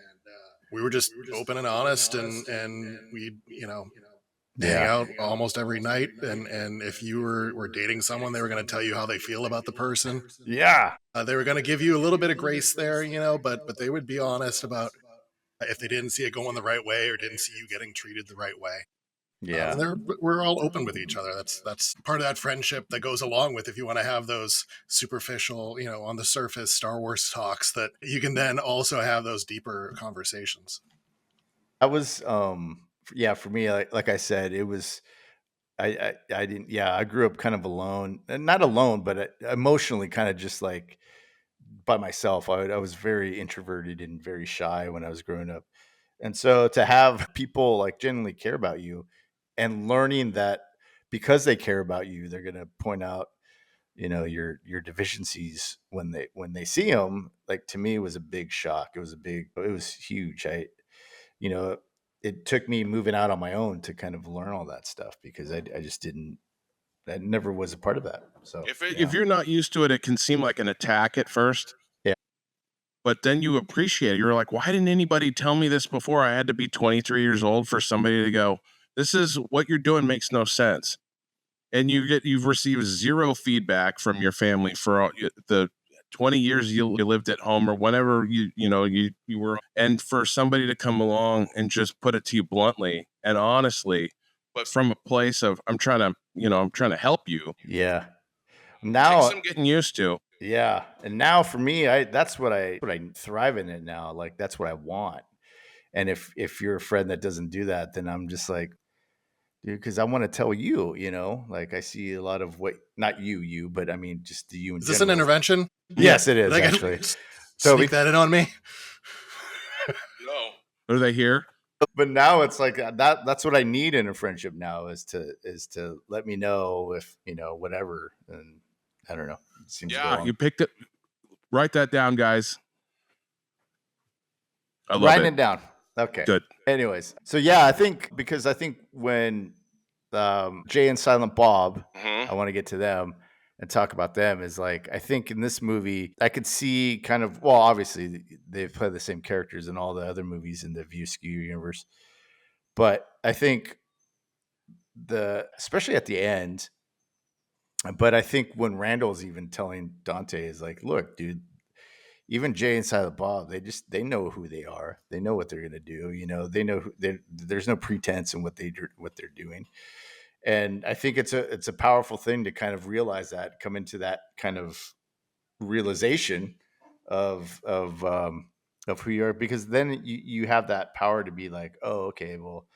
we were just open and honest, and we hang out almost every night. And if you were dating someone, they were going to tell you how they feel about the person. Yeah. They were going to give you a little bit of grace there, but they would be honest about if they didn't see it going the right way or didn't see you getting treated the right way. Yeah. And we're all open with each other. That's part of that friendship that goes along with, if you want to have those superficial, on the surface Star Wars talks, that you can then also have those deeper conversations. That was yeah, for me, like I said, it was I didn't, yeah, I grew up kind of alone, and not alone, but emotionally kind of just like by myself. I was very introverted and very shy when I was growing up. And so to have people like genuinely care about you and learning that because they care about you, they're going to point out, your deficiencies when they see them, like to me was a big shock. It was huge. You know, it took me moving out on my own to kind of learn all that stuff because I just didn't, I never was a part of that. So If you're not used to it, it can seem like an attack at first. Yeah. But then you appreciate it. You're like, why didn't anybody tell me this before? I had to be 23 years old for somebody to go, this is what you're doing makes no sense. And you've received zero feedback from your family for the 20 years you lived at home or whenever you were, and for somebody to come along and just put it to you bluntly and honestly, but from a place of I'm trying to help you. Yeah. Takes Now, some getting used to. yeah, and now for me, that's what I thrive in it now. Like that's what I want. And if you're a friend that doesn't do that, then I'm just like, dude, because I want to tell you, like I see a lot of what, not you, but I mean just the you in Is this an general. intervention? Yes, it is Did I actually. Toby, Toby, that in on me. No. Are they here? but now it's like that's what I need in a friendship now is to let me know if whatever, and I don't know. It seems to go Yeah, on. you picked it. Write that down, guys. I love Writing it. it down. Okay. Good. Anyways, so yeah, I think when Jay and Silent Bob, I want to get to them and talk about them, is like I think in this movie I could see kind of, well, obviously they play the same characters in all the other movies in the View Askew universe, but I think especially at the end, but I think when Randall's even telling Dante is like, look, dude, even Jay and Silent Bob, they know who they are. They know what they're gonna do. They know there's no pretense in what they're doing. And I think it's a powerful thing to kind of realize that, come into that kind of realization of who you are, because then you have that power to be like, oh, okay, well,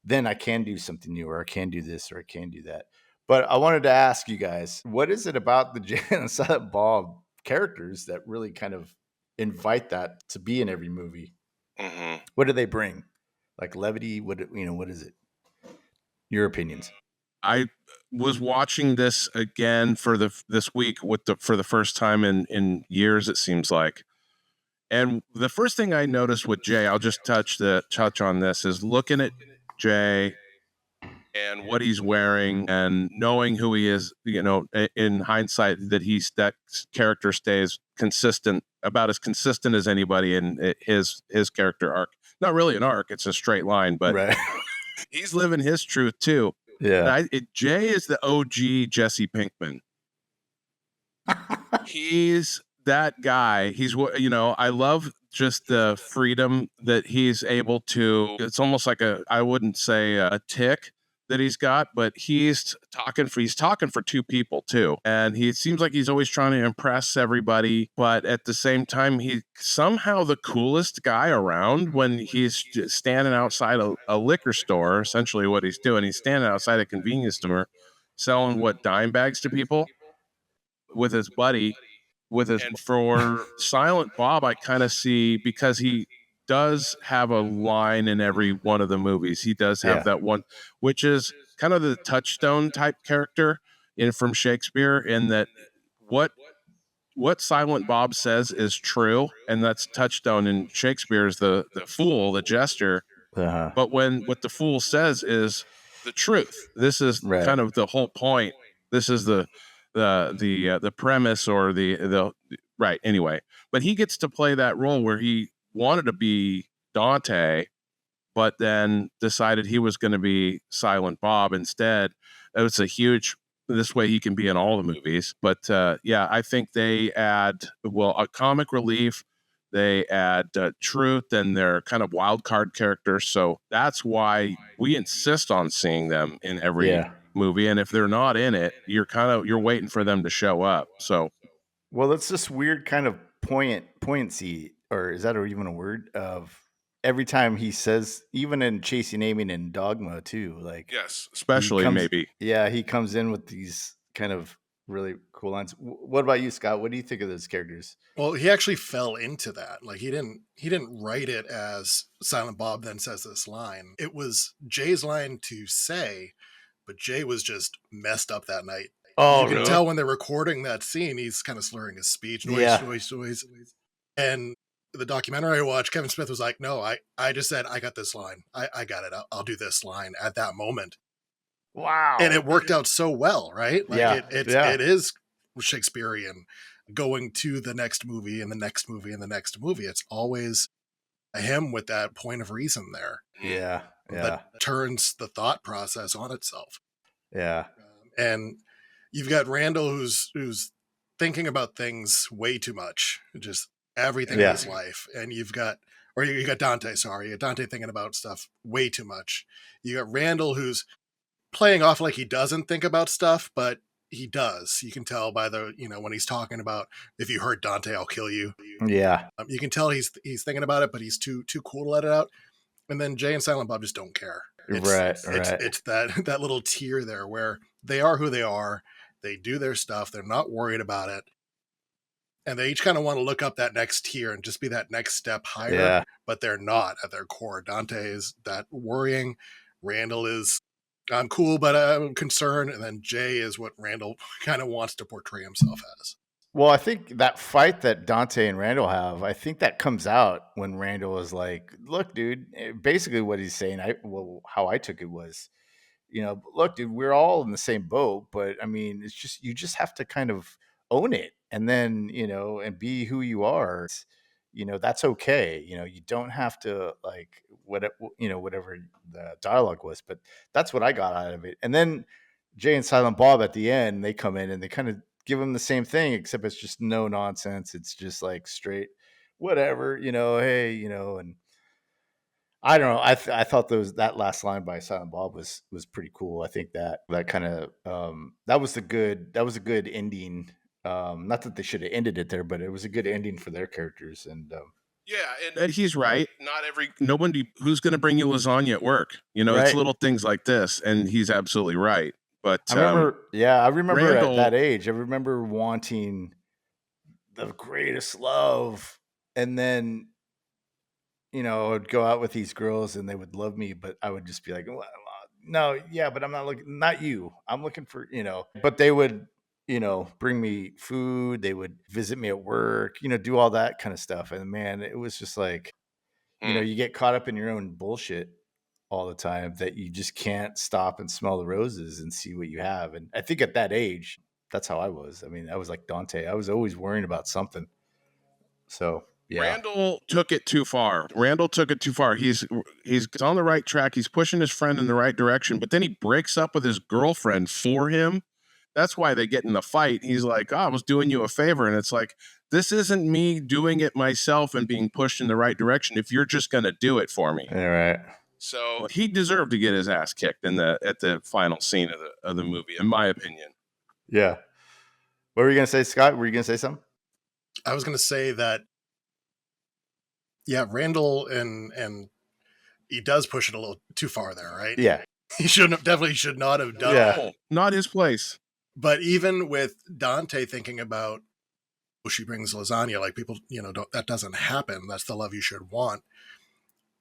then I can do something new, or I can do this, or I can do that. But I wanted to ask you guys, what is it about the Jay and Silent Bob characters that really kind of invite that to be in every movie? Mm-hmm. What do they bring? Like levity? What is it? Your opinions? I was watching this again for this week for the first time in years, it seems like. And the first thing I noticed with Jay, I'll just touch on this, is looking at Jay and what he's wearing and knowing who he is, in hindsight, that character stays consistent, about as consistent as anybody in his character arc. Not really an arc, it's a straight line, but Right. he's living his truth too. Yeah. Jay is the OG Jesse Pinkman. He's that guy. I love just the freedom that he's able to. It's almost like I wouldn't say a tick that he's got, but he's talking for two people too. And he seems like he's always trying to impress everybody, but at the same time, he's somehow the coolest guy around when he's standing outside a liquor store. Essentially what he's doing, he's standing outside a convenience store selling dime bags to people with his buddy. And for Silent Bob, I kind of see, because he does have a line in every one of the movies. He does have that one, which is kind of the touchstone type character from Shakespeare, in that what Silent Bob says is true, and that's touchstone in Shakespeare is the fool, the jester. Uh-huh. But what the fool says is the truth. This is kind of the whole point. This is the premise, or the right. Anyway, but he gets to play that role where he wanted to be Dante, but then decided he was going to be Silent Bob instead. It was a huge. This way he can be in all the movies. But yeah, I think they add a comic relief. They add truth, and they're kind of wild card characters. So that's why we insist on seeing them in every movie. And if they're not in it, you're waiting for them to show up. So, well, it's this weird kind of poignancy, or is that even a word? Of every time he says, even in Chasing Amy and Dogma too, like yes, he especially comes, maybe. yeah, he comes in with these kind of really cool lines. What about you, Scott? What do you think of those characters? Well, he actually fell into that. Like he didn't write it as Silent Bob then says this line. It was Jay's line to say, but Jay was just messed up that night. Oh, You can really? tell when they're recording that scene, he's kind of slurring his speech, noise, Yeah. noise. And the documentary I watched, Kevin Smith was like, "No, I just said I got this line. I got it. I'll do this line at that moment." Wow. And it worked out so well, right? Like Yeah. it is Shakespearean, going to the next movie and the next movie and the next movie. It's always a him with that point of reason there Yeah. that turns the thought process on itself. Yeah. And you've got Randall who's thinking about things way too much, just everything in his life. And you got Dante, sorry. You got Dante thinking about stuff way too much. You got Randall who's playing off like he doesn't think about stuff, but he does. You can tell by the, when he's talking about, if you hurt Dante, I'll kill you. Yeah. You can tell he's thinking about it, but he's too cool to let it out. And then Jay and Silent Bob just don't care. It's that little tier there where they are who they are. They do their stuff. They're not worried about it. And they each kind of want to look up that next tier and just be that next step higher, but they're not at their core. Dante is that worrying. Randall is, I'm cool, but I'm concerned. And then Jay is what Randall kind of wants to portray himself as. Well, I think that fight that Dante and Randall have, I think that comes out when Randall is like, "Look, dude." Basically, what he's saying, how I took it was, look, dude, we're all in the same boat, but I mean, it's just you just have to kind of own it, and then and be who you are. That's okay. You don't have to like whatever the dialogue was, but that's what I got out of it. And then Jay and Silent Bob at the end, they come in and they kind of give him the same thing, except it's just no nonsense. It's just like straight, whatever, hey, and I don't know. I thought that last line by Silent Bob was pretty cool. I think that kind of that was a good ending. Not that they should have ended it there, but it was a good ending for their characters. And yeah, and he's right. Nobody who's going to bring you lasagna at work. It's little things like this, and he's absolutely right. But I remember Randall, at that age, I remember wanting the greatest love, and then I would go out with these girls and they would love me, but I would just be like, well, no, yeah, but I'm not you. I'm looking for, but they would, bring me food. They would visit me at work, do all that kind of stuff. And man, it was just like, you get caught up in your own bullshit all the time that you just can't stop and smell the roses and see what you have. And I think at that age, that's how I was. I mean, I was like Dante. I was always worrying about something. So yeah. Randall took it too far. He's on the right track. He's pushing his friend in the right direction, but then he breaks up with his girlfriend for him. That's why they get in the fight. He's like, I was doing you a favor. And it's like, this isn't me doing it myself and being pushed in the right direction if you're just going to do it for me. All right. So he deserved to get his ass kicked at the final scene of the movie, in my opinion. Yeah. What were you going to say, Scott? Were you going to say something? I was going to say that, yeah, Randall and he does push it a little too far there, right? Yeah. He definitely should not have done it. Not his place. But even with Dante thinking about, she brings lasagna, like people, that doesn't happen. That's the love you should want.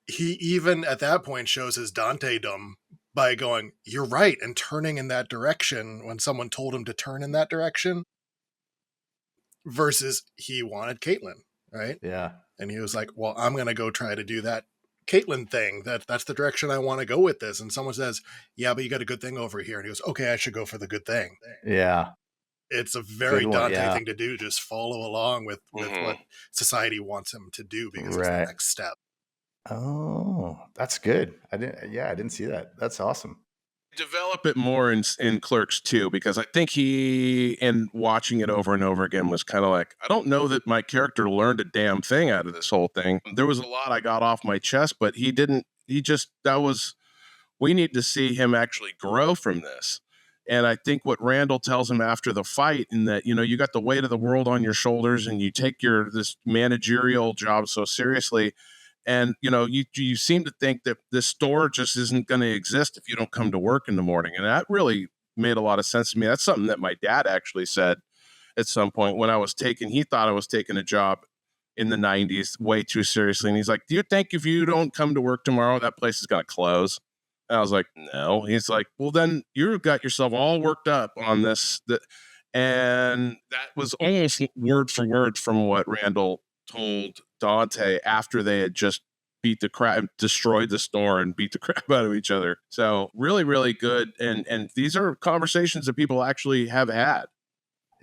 He even at that point shows his Dante-dom by going, you're right, and turning in that direction when someone told him to turn in that direction, versus he wanted Caitlin, right? Yeah. And he was like, well, I'm going to go try to do that Caitlin thing. That's the direction I want to go with this. And someone says, yeah, but you got a good thing over here. And he goes, okay, I should go for the good thing. Yeah. It's a very Dante thing to do. Just follow along with what society wants him to do, because it's the next step. Oh, that's good. I didn't see that. That's awesome. Develop it more in Clerks 2, because I think he, and watching it over and over again, was kind of like, I don't know that my character learned a damn thing out of this whole thing. There was a lot I got off my chest, but he didn't. We need to see him actually grow from this. And I think what Randall tells him after the fight, in that, you got the weight of the world on your shoulders, and you take this managerial job so seriously. And, you seem to think that this store just isn't going to exist if you don't come to work in the morning. And that really made a lot of sense to me. That's something that my dad actually said at some point when he thought I was taking a job in the 90s way too seriously. And he's like, do you think if you don't come to work tomorrow, that place is going to close? And I was like, no. He's like, well, then you've got yourself all worked up on this. And that was almost word for word from what Randall told Dante after they had just destroyed the store and beat the crap out of each other. So really, really good. And these are conversations that people actually have had.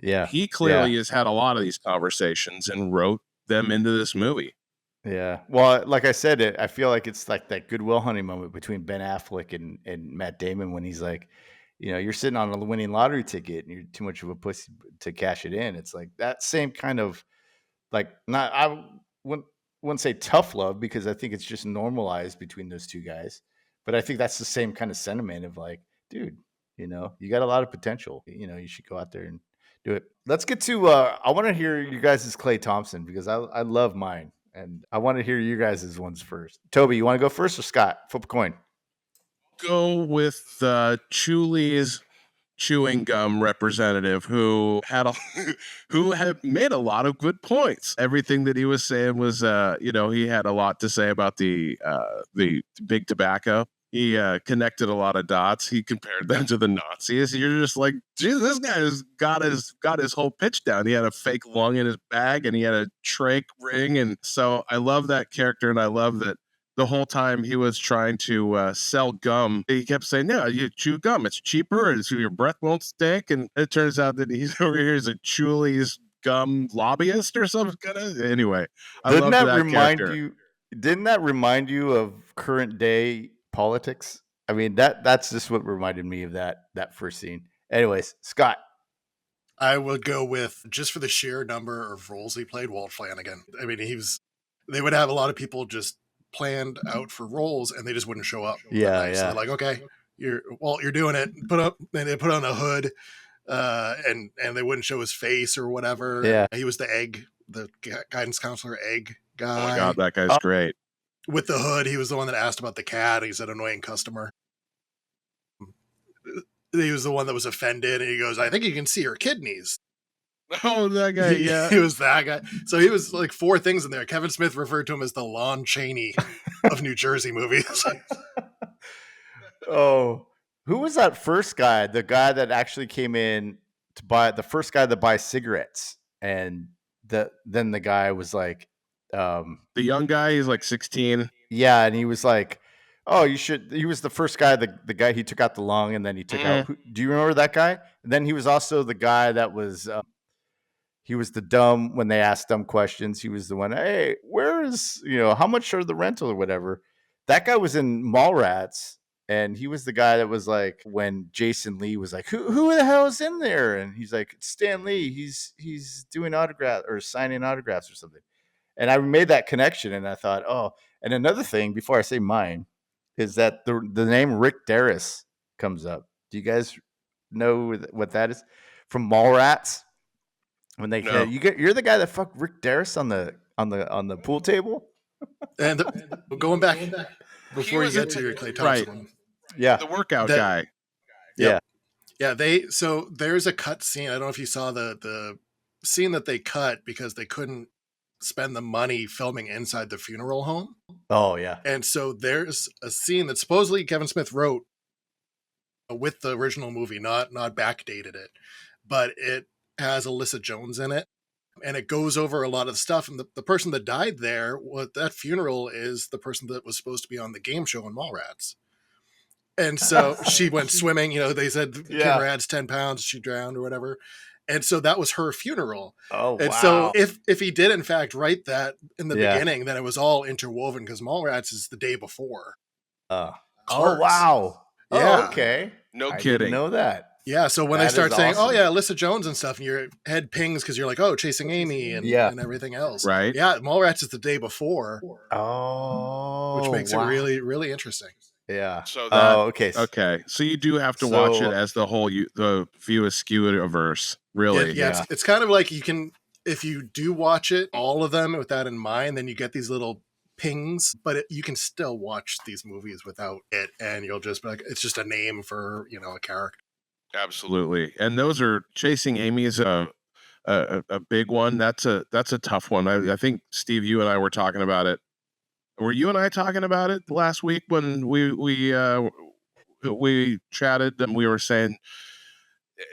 Yeah. He clearly has had a lot of these conversations and wrote them into this movie. Yeah. Well, like I said, I feel like it's like that Goodwill Hunting moment between Ben Affleck and Matt Damon when he's like, you're sitting on a winning lottery ticket and you're too much of a pussy to cash it in. It's like that same kind of I wouldn't say tough love, because I think it's just normalized between those two guys. But I think that's the same kind of sentiment of like, dude, you got a lot of potential. You should go out there and do it. Let's get to, I want to hear you guys' Klay Thompson, because I love mine. And I want to hear you guys' ones first. Toby, you want to go first, or Scott? Flip a coin. Go with Chuli's chewing gum representative, who had made a lot of good points. Everything that he was saying was, he had a lot to say about the big tobacco. He connected a lot of dots. He compared them to the Nazis. You're just like, geez, this guy has got his whole pitch down. He had a fake lung in his bag, and he had a trach ring. And so I love that character, and I love that the whole time he was trying to sell gum, he kept saying, yeah, you chew gum. It's cheaper, and so your breath won't stink. And it turns out that he's over here as a Chuli's gum lobbyist or something. Anyway, I love that character. Didn't that remind you of current day politics? I mean, that's just what reminded me of that first scene. Anyways, Scott. I would go with, just for the sheer number of roles he played, Walt Flanagan. I mean, they would have a lot of people just planned out for roles, and they just wouldn't show up. Yeah. So they're like, okay, you're doing it. They put on a hood, and they wouldn't show his face or whatever. Yeah. He was the guidance counselor egg guy. Oh my God, that guy's great. With the hood, he was the one that asked about the cat. He's an annoying customer. He was the one that was offended, and he goes, I think you can see her kidneys. Oh, that guy, yeah. He was that guy. So he was like 4 things in there. Kevin Smith referred to him as the Lon Chaney of New Jersey movies. Oh, who was that first guy? The guy that actually came in to buy, the first guy that buys cigarettes. And then the guy was like, the young guy, he's like 16. Yeah. And he was like, oh, he was the first guy, the guy, he took out the lung, and then he took out, do you remember that guy? And then he was also the guy that was, he was the dumb, when they asked dumb questions, he was the one, hey, where is, how much are the rental or whatever? That guy was in Mallrats, and he was the guy that was like, when Jason Lee was like, who the hell is in there? And he's like, it's Stan Lee. He's doing autographs or signing autographs or something. And I made that connection, and I thought, oh, and another thing before I say mine is that the name Rick Darris comes up. Do you guys know what that is? From Mallrats? When you're the guy that fucked Rick Darris on the pool table. And going back before you get to your Klay Thompson, right. Yeah, the workout guy. Yeah, So there's a cut scene. I don't know if you saw the scene that they cut because they couldn't spend the money filming inside the funeral home. Oh yeah. And so there's a scene that supposedly Kevin Smith wrote with the original movie, not backdated it, but it has Alyssa Jones in it, and it goes over a lot of the stuff. And the person that died there, that funeral is the person that was supposed to be on the game show in Mallrats. And so she went swimming. They said Kimber adds 10 pounds, she drowned or whatever. And so that was her funeral. Oh, and wow. So if he did in fact write that in the beginning, then it was all interwoven, because Mallrats is the day before. Oh wow. Yeah. Oh, okay. No I kidding. didn't know that. Yeah, so when they That start is saying, "Oh awesome. yeah, Alyssa Jones and stuff," and your head pings because you're like, "Oh, Chasing Amy and, Yeah. and everything else." Right. Yeah, Mallrats is the day before, Oh, which makes it wow. really, really interesting. Yeah. So that okay. okay. So you do have to watch it So as the whole the View Askew-verse, really. Yeah, Yeah. it's kind of like you can, if you do watch it, all of them with that in mind, then you get these little pings, but you can still watch these movies without it, and you'll just be like, it's just a name for, a character. Absolutely. And those are Chasing Amy is a big one. That's a tough one. I think Steve, you and I were talking about it. Were you and I talking about it last week when we chatted and we were saying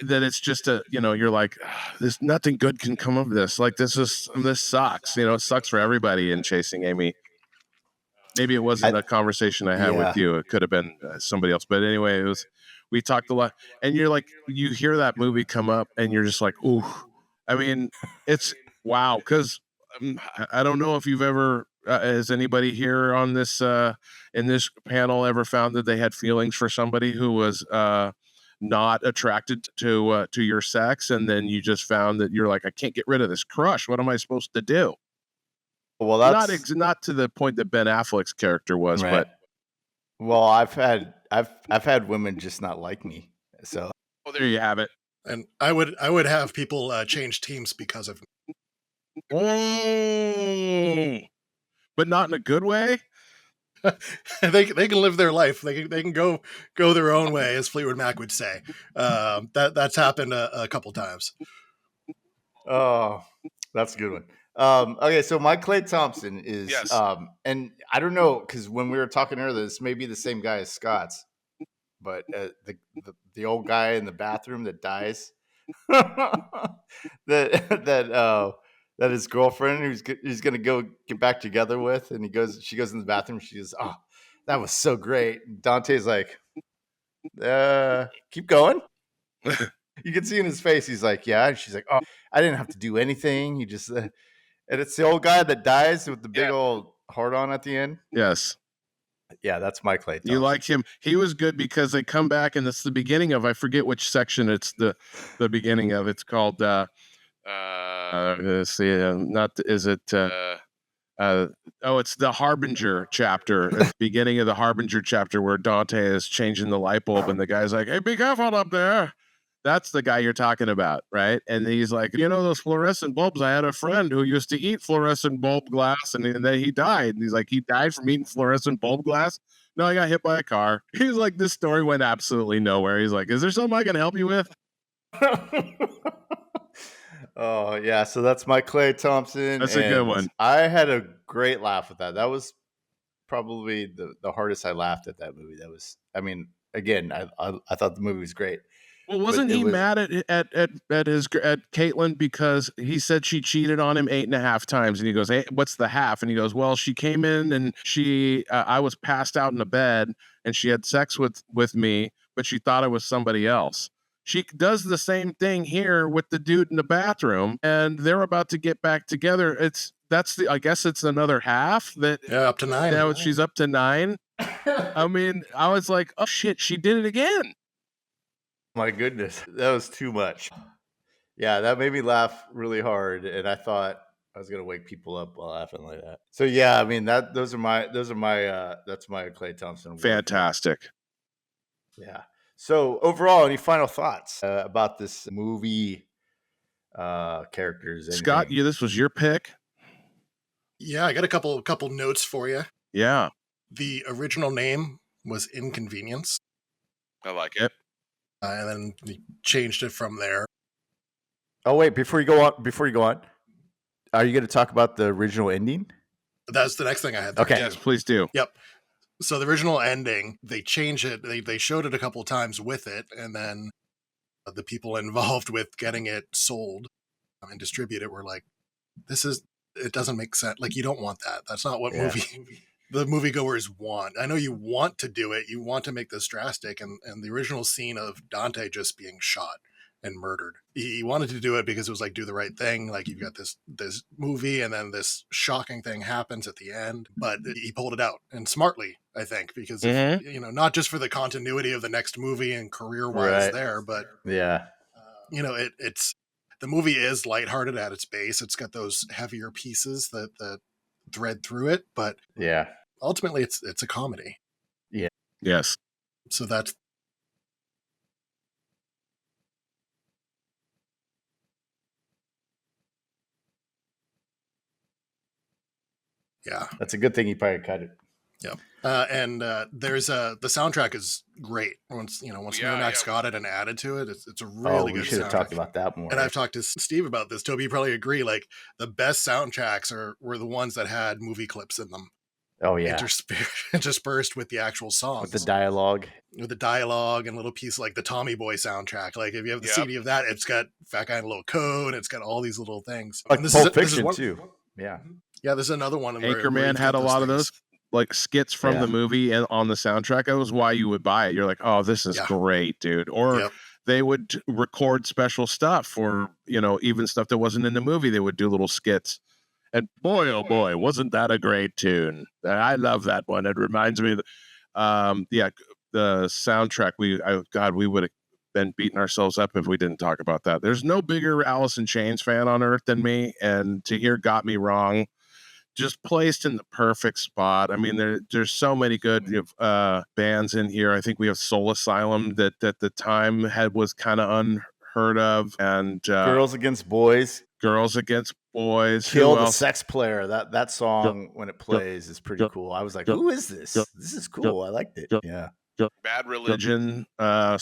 that it's just you're like, there's nothing good can come of this. Like this sucks. It sucks for everybody in Chasing Amy. Maybe it wasn't a conversation I had with you. It could have been somebody else. But anyway, we talked a lot, and you're like, you hear that movie come up, and you're just like, ooh. I mean, it's wow. Because I don't know if you've ever, has anybody here on this in this panel ever found that they had feelings for somebody who was not attracted to your sex, and then you just found that you're like, I can't get rid of this crush. What am I supposed to do? Well, that's Not to the point that Ben Affleck's character was, right. but Well, I've had women just not like me. So there you have it. And I would have people change teams because of Mm. But not in a good way. they can live their life. They can go their own way, as Fleetwood Mac would say. That's happened a couple times. oh, that's a good one. Okay, so my Clay Thompson is Yes. and I don't know because when we were talking earlier, this may be the same guy as Scott's, but the old guy in the bathroom that dies, that his girlfriend he's gonna go get back together with, and she goes in the bathroom, she goes, oh, that was so great. And Dante's like, keep going. You can see in his face, he's like, yeah. And she's like, oh, I didn't have to do anything. You just and it's the old guy that dies with the big old heart on at the end. Yes. Yeah, that's my Clay Thompson. You like him. He was good because they come back and it's the beginning of, I forget which section it's the beginning of. It's called let's see, it's the Harbinger chapter. At the beginning of the Harbinger chapter where Dante is changing the light bulb and the guy's like, hey, be careful up there. That's the guy you're talking about, right? And he's like, those fluorescent bulbs, I had a friend who used to eat fluorescent bulb glass and then he died. And he's like, he died from eating fluorescent bulb glass? No, I got hit by a car. He's like, this story went absolutely nowhere. He's like, is there something I can help you with? Oh, yeah. So that's my Clay Thompson. That's a good one. I had a great laugh with that. That was probably the hardest I laughed at that movie. That was, I mean, again, I thought the movie was great. Well, wasn't he mad at Caitlin because he said she cheated on him 8.5 times, and he goes, hey, "What's the half?" And he goes, "Well, she came in and I was passed out in the bed, and she had sex with me, but she thought I was somebody else." She does the same thing here with the dude in the bathroom, and they're about to get back together. I guess it's another half that. Yeah, up to 9. Now she's up to 9. I mean, I was like, "Oh shit, she did it again." My goodness, that was too much. Yeah, that made me laugh really hard, and I thought I was gonna wake people up while laughing like that. So yeah, I mean those are my that's my Clay Thompson. Fantastic. Yeah. So overall, any final thoughts about this movie? Characters. Anything? Scott, this was your pick. Yeah, I got a couple notes for you. Yeah. The original name was Inconvenience. I like it. And then he changed it from there. Oh wait, before you go on, are you going to talk about the original ending? That's the next thing I had. Okay. Yes, please do. Yep. So the original ending, they changed it. They showed it a couple times with it, and then the people involved with getting it sold and distributed were like, it doesn't make sense. Like, you don't want that. That's not what the moviegoers want. I know you want to do it. You want to make this drastic. And the original scene of Dante just being shot and murdered. He wanted to do it because it was like do the right thing. Like you've got this movie, and then this shocking thing happens at the end. But he pulled it out, and smartly, I think, because if, not just for the continuity of the next movie and career wise there, but it's the movie is lighthearted at its base. It's got those heavier pieces that thread through it, but ultimately it's a comedy. Yeah. Yes. So that's that's a good thing he probably cut it. Yeah. And there's the soundtrack is great. Once Miramax got it and added to it, it's a really good. We should have talked about that more. And I've talked to Steve about this. Toby, you probably agree. Like the best soundtracks were the ones that had movie clips in them. Oh yeah, interspersed with the actual songs, with the dialogue, and little pieces like the Tommy Boy soundtrack. Like if you have the CD of that, it's got Fat Guy in a Little Coat. It's got all these little things. Like Pulp Fiction too. Yeah. Yeah, there's another one. Anchorman had a lot of those like skits from the movie and on the soundtrack. That was why you would buy it. You're like, oh, this is great, dude. Or they would record special stuff, or even stuff that wasn't in the movie. They would do little skits. And boy, oh boy, wasn't that a great tune? I love that one. It reminds me of the soundtrack. We would have been beating ourselves up if we didn't talk about that. There's no bigger Alice in Chains fan on earth than me, and to hear Got Me Wrong just placed in the perfect spot. I mean, there's so many good bands in here. I think we have Soul Asylum that at the time was kind of unheard of, and Girls Against Boys. Kill the Sex Player. That song when it plays is pretty cool. I was like, who is this? This is cool. I liked it. Yeah. Bad Religion. Oh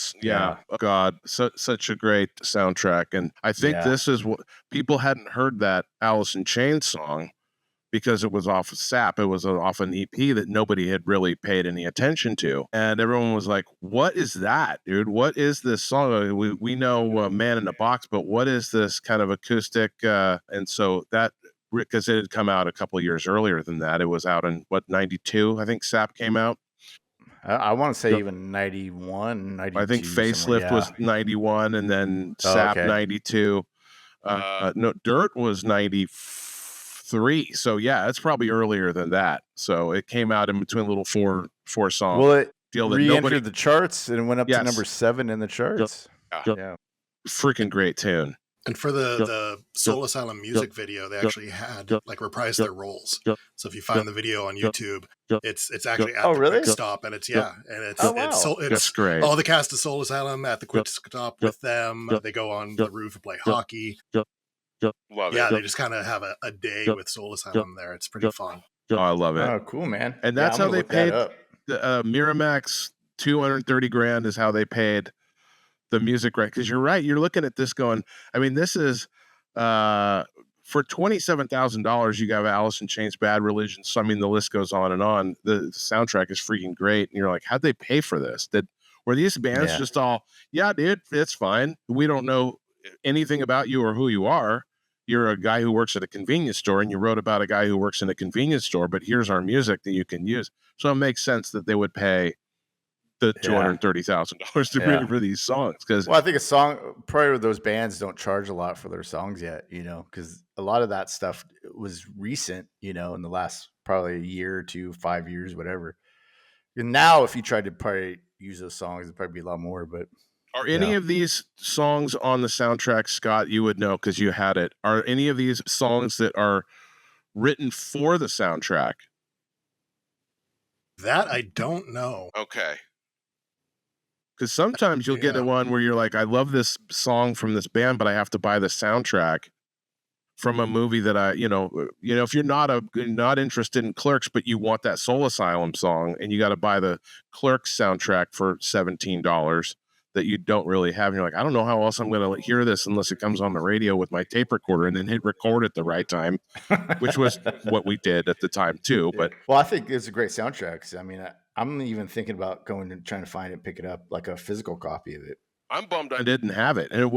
God, such a great soundtrack. And I think this is what people hadn't heard, that Alice in Chains song, because it was off of SAP. It was off an EP that nobody had really paid any attention to. And everyone was like, what is that, dude? What is this song? We know Man in a Box, but what is this kind of acoustic? And so that, because it had come out a couple of years earlier than that. It was out in, 92? I think SAP came out. I want to say even 91, 92. I think Facelift was 91, and then SAP 92. No, Dirt was 93. So yeah, it's probably earlier than that. So it came out in between little four songs. Well, it re-entered the charts and went up to number 7 in the charts. Yeah. Freaking great tune. And for the Soul Asylum music video, they actually had like reprised their roles. So if you find the video on YouTube, it's actually at the quick stop, and it's it's great. All the cast of Soul Asylum at the quick stop with them. They go on the roof and play hockey. Love it. They just kind of have a day with Soul Asylum there. It's pretty fun. Oh, I love it. Oh, cool, man. And that's how they paid Miramax. $230,000 is how they paid the music right. Because you're right. You're looking at this going, I mean, this is for $27,000, you got Alice in Chains, Bad Religion. So I mean, the list goes on and on. The soundtrack is freaking great. And you're like, how'd they pay for this? Were these bands just all, dude, it's fine. We don't know anything about you or who you are. You're a guy who works at a convenience store, and you wrote about a guy who works in a convenience store, but here's our music that you can use. So it makes sense that they would pay the $230,000 to pay for these songs. Because I think probably those bands don't charge a lot for their songs yet, because a lot of that stuff was recent, in the last probably a year or 2, 5 years, whatever. And now if you tried to probably use those songs, it'd probably be a lot more. But are any of these songs on the soundtrack, Scott, you would know because you had it, are any of these songs that are written for the soundtrack? That I don't know. Okay. Because sometimes you'll get one where you're like, I love this song from this band, but I have to buy the soundtrack from a movie that I, if you're not interested in Clerks, but you want that Soul Asylum song, and you got to buy the Clerks soundtrack for $17 that you don't really have. And you're like, I don't know how else I'm going to hear this unless it comes on the radio with my tape recorder, and then hit record at the right time, which was what we did at the time too. But I think it's a great soundtrack. I mean, I'm even thinking about going and trying to find it, pick it up, like a physical copy of it. I'm bummed I didn't have it. And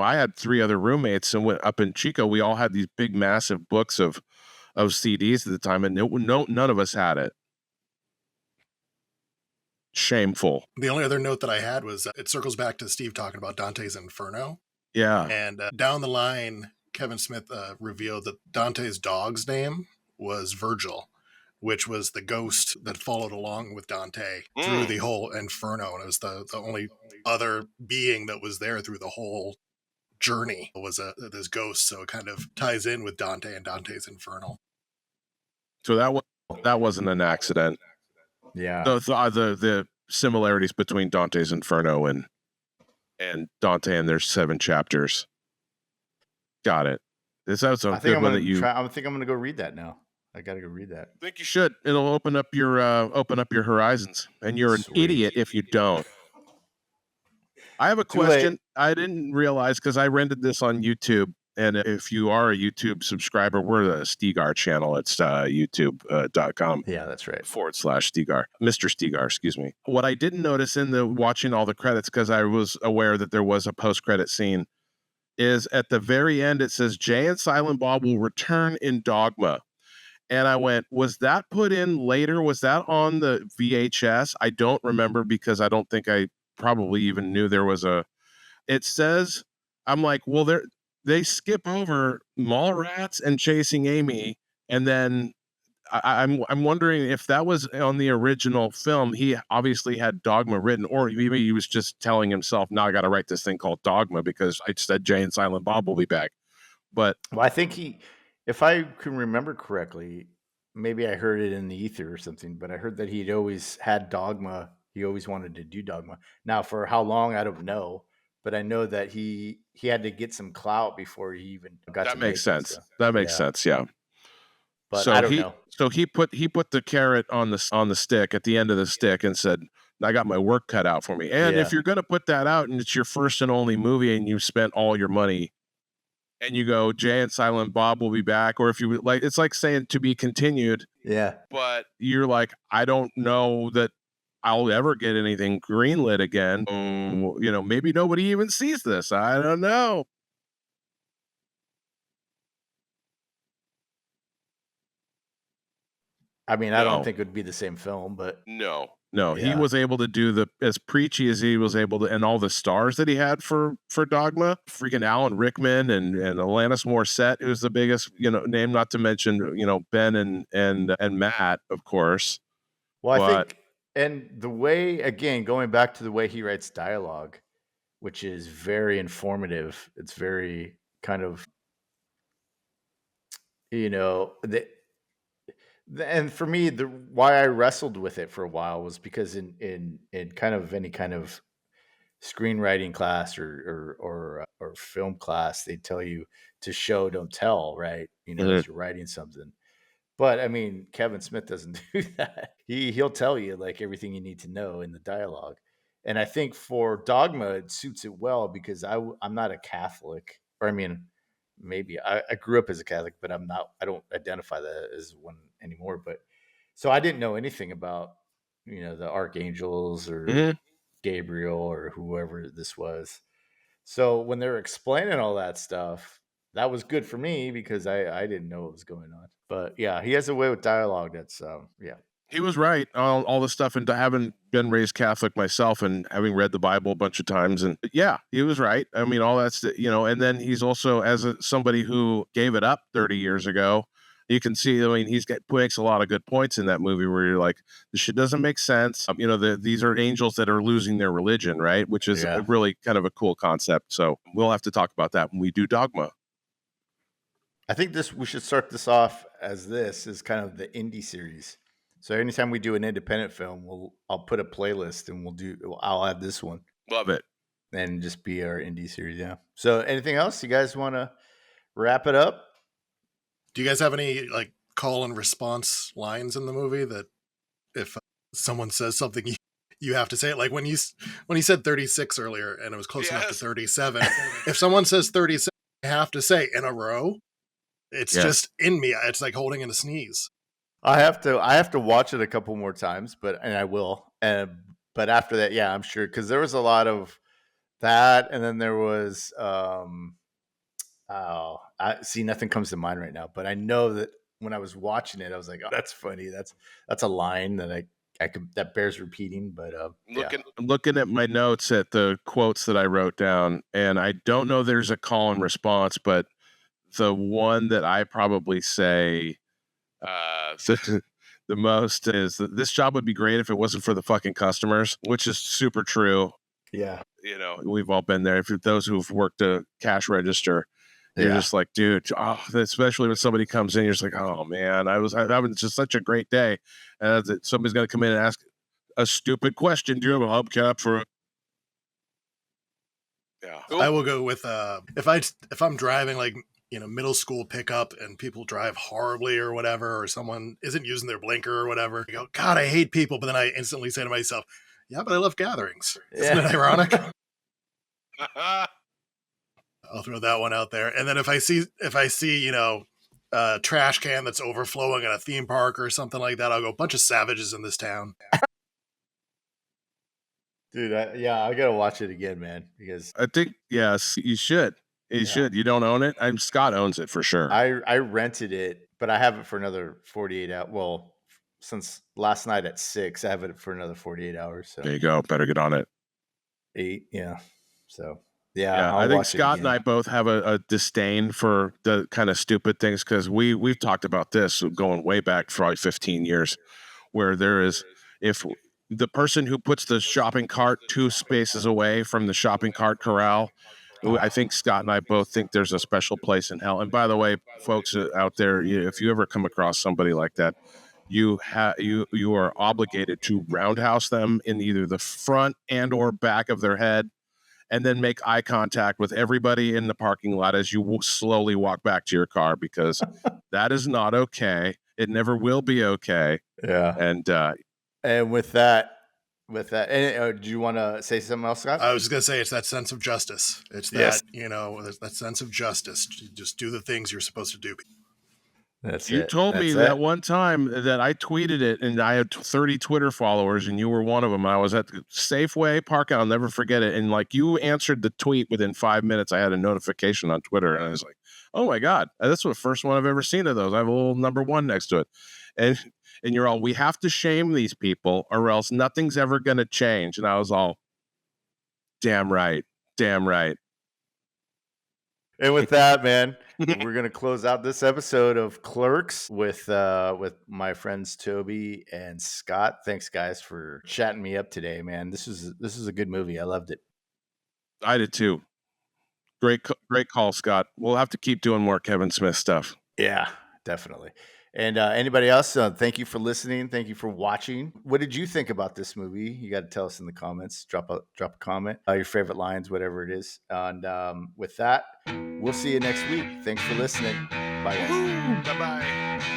I had 3 other roommates, and went up in Chico. We all had these big, massive books of CDs at the time, and none of us had it. shameful. The only other note that I had was it circles back to Steve talking about Dante's Inferno. Yeah. And down the line, Kevin Smith revealed that Dante's dog's name was Virgil, which was the ghost that followed along with Dante through the whole Inferno. And it was the only other being that was there through the whole journey was this ghost. So it kind of ties in with Dante and Dante's Inferno. So that wasn't an accident. Yeah. The similarities between Dante's Inferno and Dante and their 7 chapters. Got it. This was a good one that you. I think I'm gonna go read that now. I gotta go read that. I think you should. It'll open up your horizons, and you're an idiot if you don't. I have a question. I didn't realize because I rented this on YouTube. And if you are a YouTube subscriber, we're the Stegar channel. It's youtube.com. Yeah, that's right. /Stegar. Mr. Stegar, excuse me. What I didn't notice in the watching all the credits, because I was aware that there was a post-credit scene, is at the very end, it says Jay and Silent Bob will return in Dogma. And I went, was that put in later? Was that on the VHS? I don't remember because I don't think I probably even knew there was a... It says, I'm like, well, they skip over Mallrats and Chasing Amy, and then I'm wondering if that was on the original film. He obviously had Dogma written, or maybe he was just telling himself, "Now I got to write this thing called Dogma because I said Jay and Silent Bob will be back." But I think if I can remember correctly, maybe I heard it in the ether or something, but I heard that he'd always had Dogma. He always wanted to do Dogma. Now, for how long, I don't know. But I know that he had to get some clout before he even got to that makes sense. That makes sense, yeah. But so I don't know. So he put the carrot on the stick at the end of the stick and said, "I got my work cut out for me." And if you're going to put that out and it's your first and only movie and you spent all your money, and you go, Jay and Silent Bob will be back, or if you like, it's like saying to be continued. Yeah. But you're like, I don't know that I'll ever get anything greenlit again. Maybe nobody even sees this. I don't know. I mean, I don't think it would be the same film, but no, he was able to do as preachy as he was able to, and all the stars that he had for Dogma, freaking Alan Rickman and Alanis Morissette, who's the biggest, name, not to mention, Ben and Matt, of course. Well, I think, and the way, again, going back to the way he writes dialogue, which is very informative. It's very kind of, and for me, why I wrestled with it for a while was because in kind of any kind of screenwriting class or film class, they tell you to show, don't tell, right? As you're writing something. But I mean, Kevin Smith doesn't do that. He'll tell you like everything you need to know in the dialogue. And I think for Dogma, it suits it well because I'm not a Catholic, or I mean, maybe I grew up as a Catholic, but I don't identify that as one anymore. But so I didn't know anything about, the archangels or Gabriel or whoever this was. So when they were explaining all that stuff, that was good for me because I didn't know what was going on. But yeah, he has a way with dialogue that's He was right. All the stuff, and having been raised Catholic myself and having read the Bible a bunch of times, and yeah, he was right. I mean, all that's and then he's also somebody who gave it up 30 years ago. You can see, I mean, makes a lot of good points in that movie where you're like, this shit doesn't make sense. These are angels that are losing their religion, right? Which is really kind of a cool concept. So we'll have to talk about that when we do Dogma. I think we should start this off as kind of the indie series. So anytime we do an independent film, I'll put a playlist and I'll add this one. Love it. And just be our indie series. Yeah. So anything else you guys want to wrap it up? Do you guys have any like call and response lines in the movie that if someone says something, you have to say it? Like when he said 36 earlier and it was close enough to 37. If someone says 37, I have to say in a row. It's just in me. It's like holding in a sneeze. I have to watch it a couple more times, and I will. But after that, yeah, I'm sure, because there was a lot of that, and then there was nothing comes to mind right now. But I know that when I was watching it, I was like, oh, that's funny. That's a line that I that bears repeating, but looking at my notes at the quotes that I wrote down, and I don't know there's a call and response, but the one that I probably say the most is that this job would be great if it wasn't for the fucking customers, which is super true. Yeah. You know, we've all been there. If those who've worked a cash register, you're just like, dude, especially when somebody comes in, you're just like, oh man, I was having just such a great day. And somebody's going to come in and ask a stupid question. Do you have a hubcap for Yeah. I will go with if I'm driving like, you know, middle school pickup and people drive horribly or whatever, or someone isn't using their blinker or whatever, I go, God, I hate people. But then I instantly say to myself, yeah, but I love gatherings. Isn't it ironic? I'll throw that one out there. And then if I see, you know, a trash can that's overflowing in a theme park or something like that, I'll go, bunch of savages in this town. Dude, I gotta watch it again, man, because I think, yes, you should. You should. You don't own it? Scott owns it for sure. I rented it, but I have it for another 48 hours. Well, since last night at 6, I have it for another 48 hours. So there you go. Better get on it. 8, yeah. So I think Scott and I both have a disdain for the kind of stupid things, because we've talked about this going way back for probably 15 years, where there is, if the person who puts the shopping cart 2 spaces away from the shopping cart corral, I think Scott and I both think there's a special place in hell. And by the way, folks out there, if you ever come across somebody like that, you are obligated to roundhouse them in either the front and or back of their head, and then make eye contact with everybody in the parking lot as you slowly walk back to your car, because that is not okay. It never will be okay. Yeah. And with that, and do you want to say something else, Scott? I was just going to say, it's that sense of justice. It's that, you know, that sense of justice. Just do the things you're supposed to do. You told me that one time that I tweeted it, and I had 30 Twitter followers, and you were one of them. I was at the Safeway park. I'll never forget it. And like, you answered the tweet within 5 minutes. I had a notification on Twitter, and I was like, oh my God, that's the first one I've ever seen of those. I have a little number 1 next to it. And you're all, we have to shame these people or else nothing's ever going to change. And I was all, damn right. Damn right. And with that, man, we're going to close out this episode of Clerks with my friends Toby and Scott. Thanks, guys, for chatting me up today, man. This is a good movie. I loved it. I did too. Great call, Scott. We'll have to keep doing more Kevin Smith stuff. Yeah, definitely. And anybody else, thank you for listening. Thank you for watching. What did you think about this movie? You got to tell us in the comments. Drop a comment. Your favorite lines, whatever it is. And with that, we'll see you next week. Thanks for listening. Bye, guys. Bye-bye.